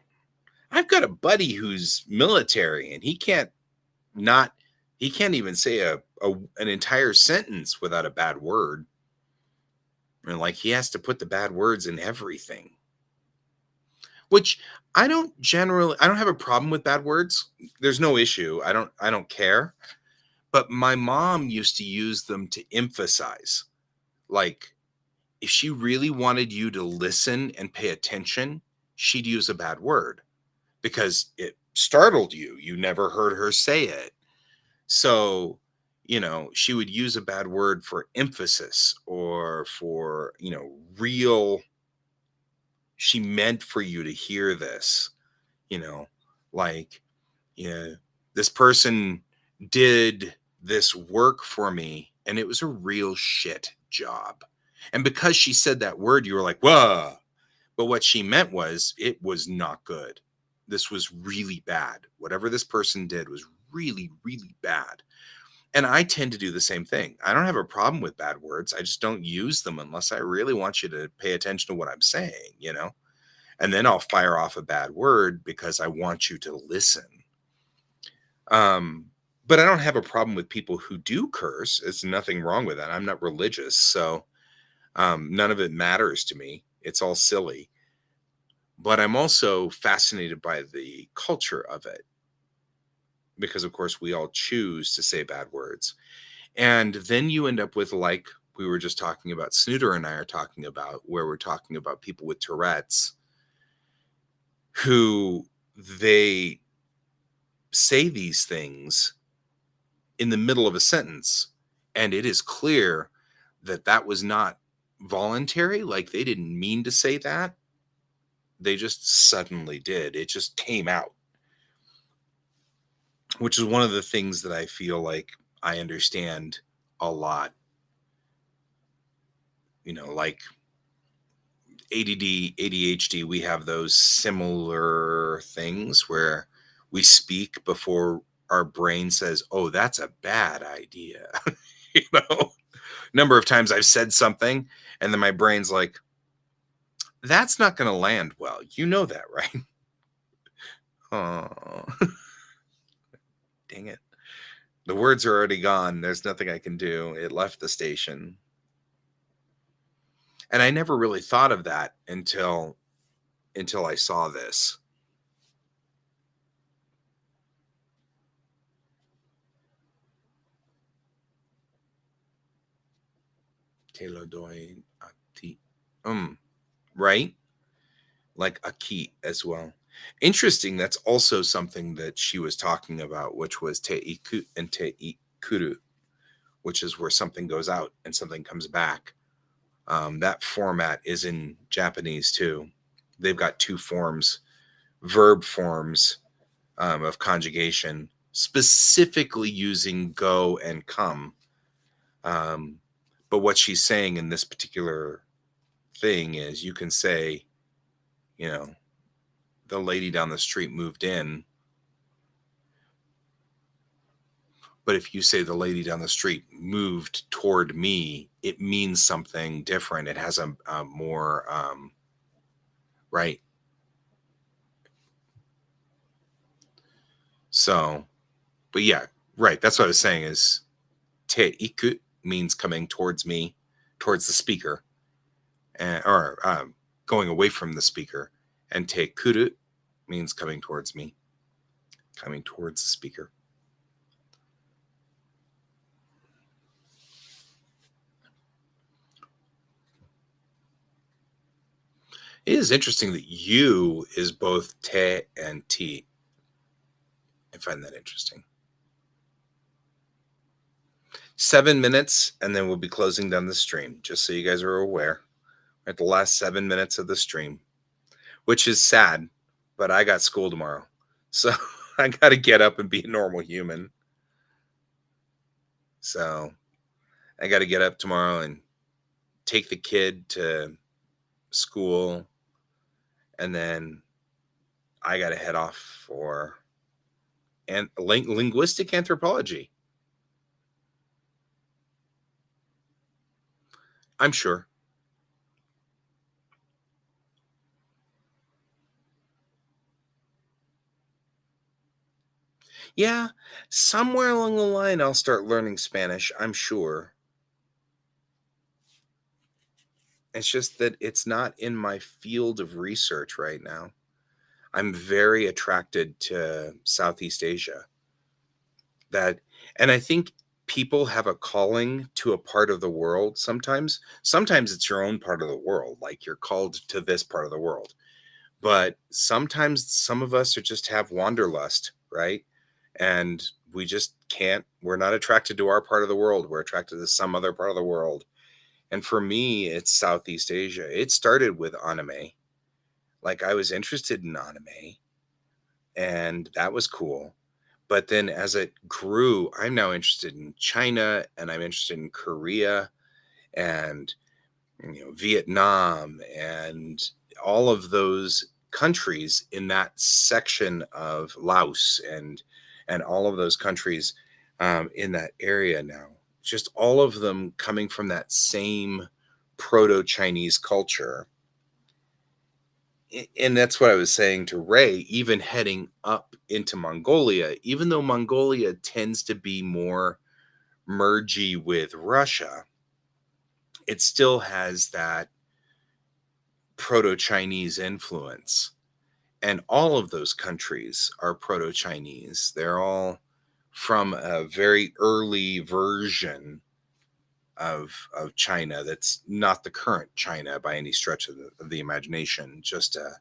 I've got a buddy who's military, and not he can't even say an entire sentence without a bad word. And like he has to put the bad words in everything. Which I don't have a problem with bad words. There's no issue. I don't care. But my mom used to use them to emphasize. Like if she really wanted you to listen and pay attention, she'd use a bad word because it startled you. You never heard her say it. So, she would use a bad word for emphasis or for, real, she meant for you to hear this, you know, like, yeah, this person did this work for me and it was a real shit job. And because she said that word, you were like, whoa. But what she meant was it was not good. This was really bad. Whatever this person did was really, really bad. And I tend to do the same thing. I don't have a problem with bad words. I just don't use them unless I really want you to pay attention to what I'm saying. And then I'll fire off a bad word because I want you to listen. Um, but I don't have a problem with people who do curse. It's nothing wrong with that. I'm not religious, so none of it matters to me. It's all silly. But I'm also fascinated by the culture of it because, of course, we all choose to say bad words. And then you end up with, like we were just talking about, Snooter and I are talking about, where we're talking about people with Tourette's who they say these things in the middle of a sentence. And it is clear that that was not voluntary. Like they didn't mean to say that. They just suddenly did. It just came out, which is one of the things that I feel like I understand a lot. Like ADD, ADHD, we have those similar things where we speak before our brain says, oh, that's a bad idea. you know, Number of times I've said something and then my brain's like, that's not going to land well. You know that, right? Oh, dang it. The words are already gone. There's nothing I can do. It left the station. And I never really thought of that until I saw this. Te lo doy a ti. Right? Like a key as well. Interesting. That's also something that she was talking about, which was te iku and te ikuru, which is where something goes out and something comes back. That format is in Japanese too. They've got two forms, verb forms of conjugation, specifically using go and come. But what she's saying in this particular thing is you can say, the lady down the street moved in. But if you say the lady down the street moved toward me, it means something different. It has a more, right. So, but yeah, right. That's what I was saying is te iku means coming towards me, towards the speaker, or going away from the speaker. And te kuru means coming towards me, coming towards the speaker. It is interesting that you is both te and ti. I find that interesting. 7 minutes, and then we'll be closing down the stream, just so you guys are aware. We're at the last 7 minutes of the stream, which is sad, but I got school tomorrow. So I got to get up and be a normal human. So I got to get up tomorrow and take the kid to school. And then I got to head off for and linguistic anthropology. I'm sure. Yeah, somewhere along the line, I'll start learning Spanish. I'm sure. It's just that it's not in my field of research right now. I'm very attracted to Southeast Asia. That and I think people have a calling to a part of the world sometimes. Sometimes it's your own part of the world, like you're called to this part of the world. But sometimes some of us are just have wanderlust, right? And we just can't we're not attracted to our part of the world. We're attracted to some other part of the world. And for me, it's Southeast Asia. It started with anime. Like I was interested in anime and that was cool. But then as it grew, I'm now interested in China and I'm interested in Korea and Vietnam and all of those countries in that section of Laos and all of those countries in that area now. Just all of them coming from that same proto-Chinese culture. And that's what I was saying to Ray, even heading up into Mongolia, even though Mongolia tends to be more mergy with Russia, it still has that proto Chinese influence. And all of those countries are proto Chinese. They're all from a very early version of China that's not the current China by any stretch of the imagination, just a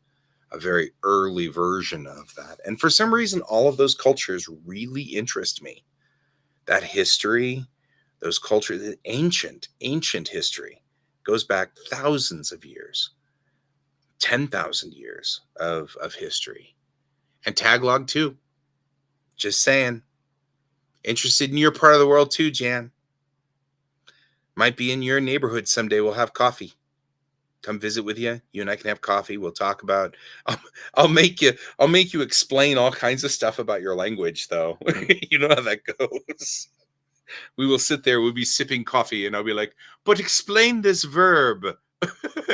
very early version of that. And for some reason, all of those cultures really interest me. That history, those cultures, ancient history goes back thousands of years, 10,000 years of history. And Tagalog too. Just saying. Interested in your part of the world too, Jan. Might be in your neighborhood someday. We'll have coffee. Come visit with you. You and I can have coffee. We'll talk about. I'll, I'll make you explain all kinds of stuff about your language, though. You know how that goes. We will sit there. We'll be sipping coffee, and I'll be like, "But explain this verb.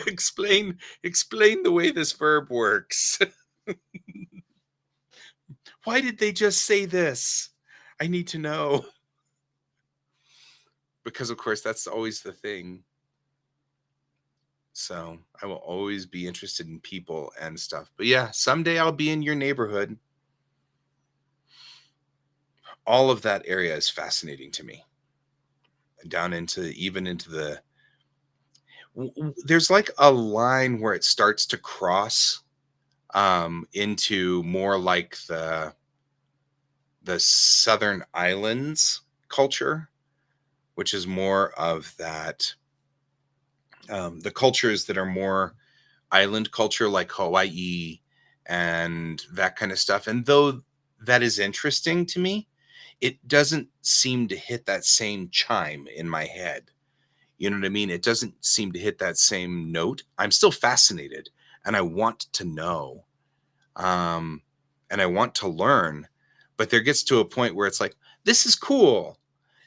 Explain the way this verb works. Why did they just say this? I need to know." Because of course that's always the thing. So I will always be interested in people and stuff. But yeah, someday I'll be in your neighborhood. All of that area is fascinating to me. Down into even into the there's like a line where it starts to cross into more like the southern islands culture, which is more of that the cultures that are more island culture like Hawaii and that kind of stuff. And though that is interesting to me, it doesn't seem to hit that same chime in my head. You know what I mean? It doesn't seem to hit that same note. I'm still fascinated and I want to know. Um, and I want to learn, but there gets to a point where it's like, this is cool.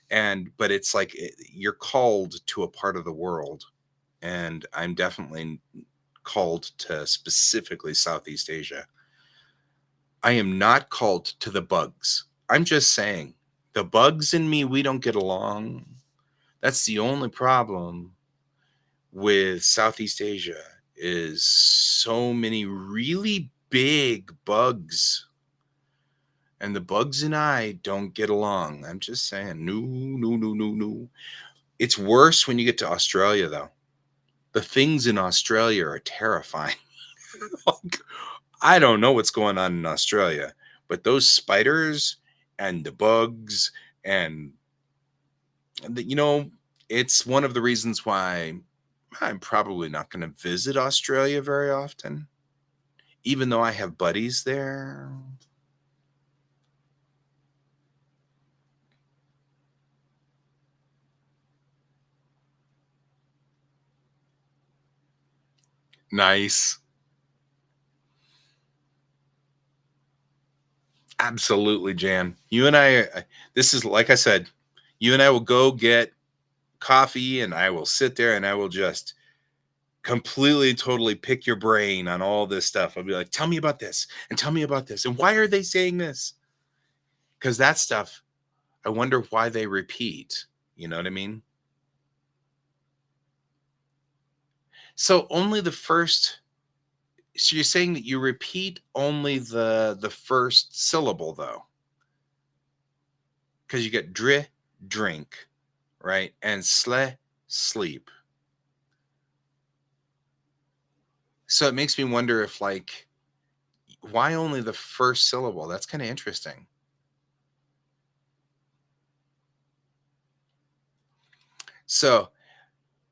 And, but it's like you're called to a part of the world. And I'm definitely called to specifically Southeast Asia. I am not called to the bugs. I'm just saying, the bugs and me, we don't get along. That's the only problem with Southeast Asia is so many really big bugs. And the bugs and I don't get along. I'm just saying, no, no, no, no, no. It's worse when you get to Australia, though. The things in Australia are terrifying. Like, I don't know what's going on in Australia, but those spiders and the bugs and you know, it's one of the reasons why I'm probably not going to visit Australia very often, even though I have buddies there. Nice. Absolutely, Jan. You and this is like I said, you and I will go get coffee and I will sit there and I will just completely, totally pick your brain on all this stuff. I'll be like, tell me about this and tell me about this. And why are they saying this? Because that stuff, I wonder why they repeat. You know what I mean? So only the first. So you're saying that you repeat only the first syllable though, because you get dri, drink, right, and sle, sleep. So it makes me wonder if like why only the first syllable? That's kind of interesting. So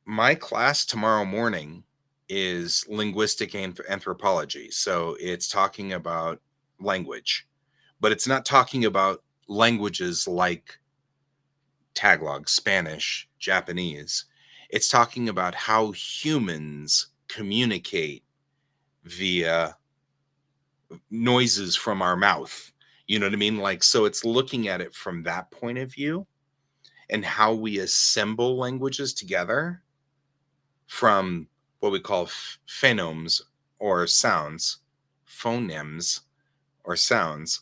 my class tomorrow morning is linguistic anthropology. So it's talking about language, but it's not talking about languages like Tagalog, Spanish, Japanese. It's talking about how humans communicate via noises from our mouth. You know what I mean? Like, so it's looking at it from that point of view and how we assemble languages together from what we call phonemes or sounds, phonemes or sounds,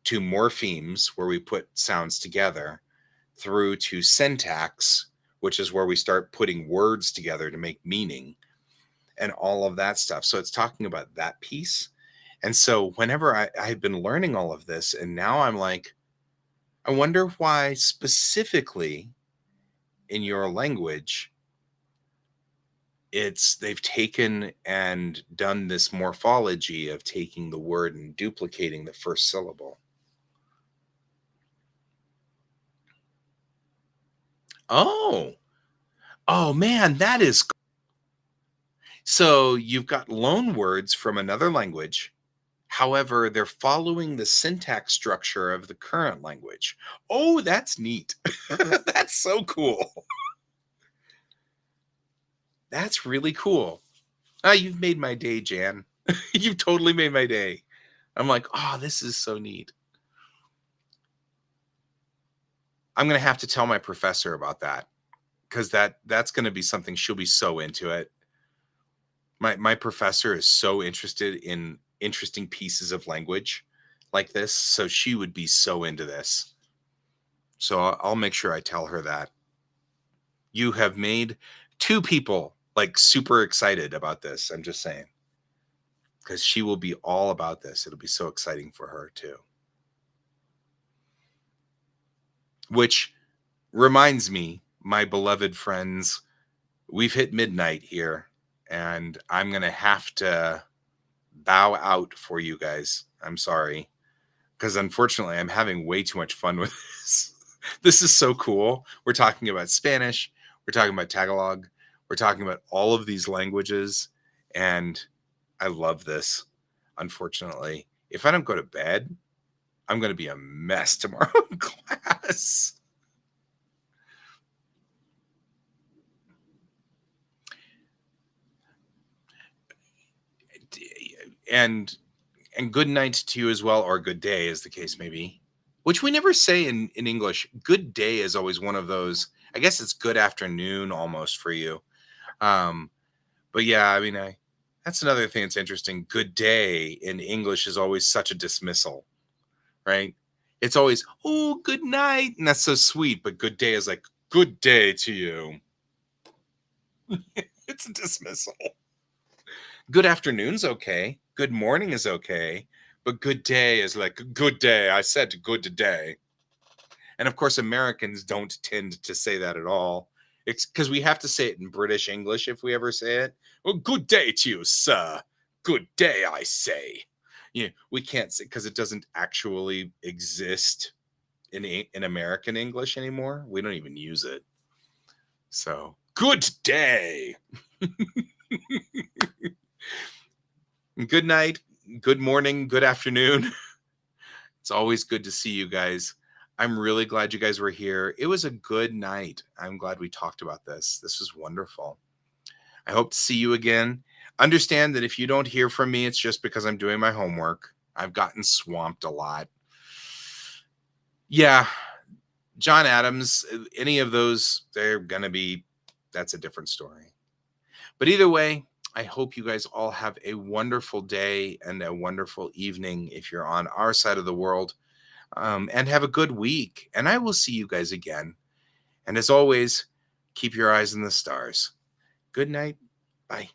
to morphemes, where we put sounds together, through to syntax, which is where we start putting words together to make meaning and all of that stuff. So it's talking about that piece. And so whenever I've been learning all of this, and now I'm like, I wonder why specifically in your language they've taken and done this morphology of taking the word and duplicating the first syllable. Oh, oh man, that is so you've got loan words from another language. However, they're following the syntax structure of the current language. Oh, that's neat. That's so cool. That's really cool. Ah, you've made my day, Jan. You've totally made my day. I'm like, oh, this is so neat. I'm gonna have to tell my professor about that because that's gonna be something she'll be so into it. My professor is so interested in interesting pieces of language like this, so she would be so into this. So I'll make sure I tell her that. You have made two people like super excited about this. I'm just saying because she will be all about this. It'll be so exciting for her too. Which reminds me, my beloved friends, we've hit midnight here, and I'm going to have to bow out for you guys. I'm sorry. Because unfortunately, I'm having way too much fun with this. This is so cool. We're talking about Spanish, we're talking about Tagalog, we're talking about all of these languages, and I love this. Unfortunately, if I don't go to bed, I'm going to be a mess tomorrow in class. And good night to you as well, or good day, as the case may be. Which we never say in English. Good day is always one of those. I guess it's good afternoon almost for you. Um, but yeah, I mean, that's another thing that's interesting. Good day in English is always such a dismissal, right? It's always, oh, good night. And that's so sweet. But good day is like, good day to you. It's a dismissal. Good afternoon's okay. Good morning is okay. But good day is like, good day. I said good day. And of course, Americans don't tend to say that at all. It's because we have to say it in British English if we ever say it. Well, good day to you, sir. Good day, I say. Yeah, we can't say because it doesn't actually exist in American English anymore. We don't even use it. So, good day. Good night, good morning, good afternoon. It's always good to see you guys. I'm really glad you guys were here. It was a good night. I'm glad we talked about this. This was wonderful. I hope to see you again. Understand that if you don't hear from me, it's just because I'm doing my homework. I've gotten swamped a lot. Yeah, John Adams, any of those, they're going to be, that's a different story. But either way, I hope you guys all have a wonderful day and a wonderful evening if you're on our side of the world, and have a good week. And I will see you guys again. And as always, keep your eyes on the stars. Good night. Bye.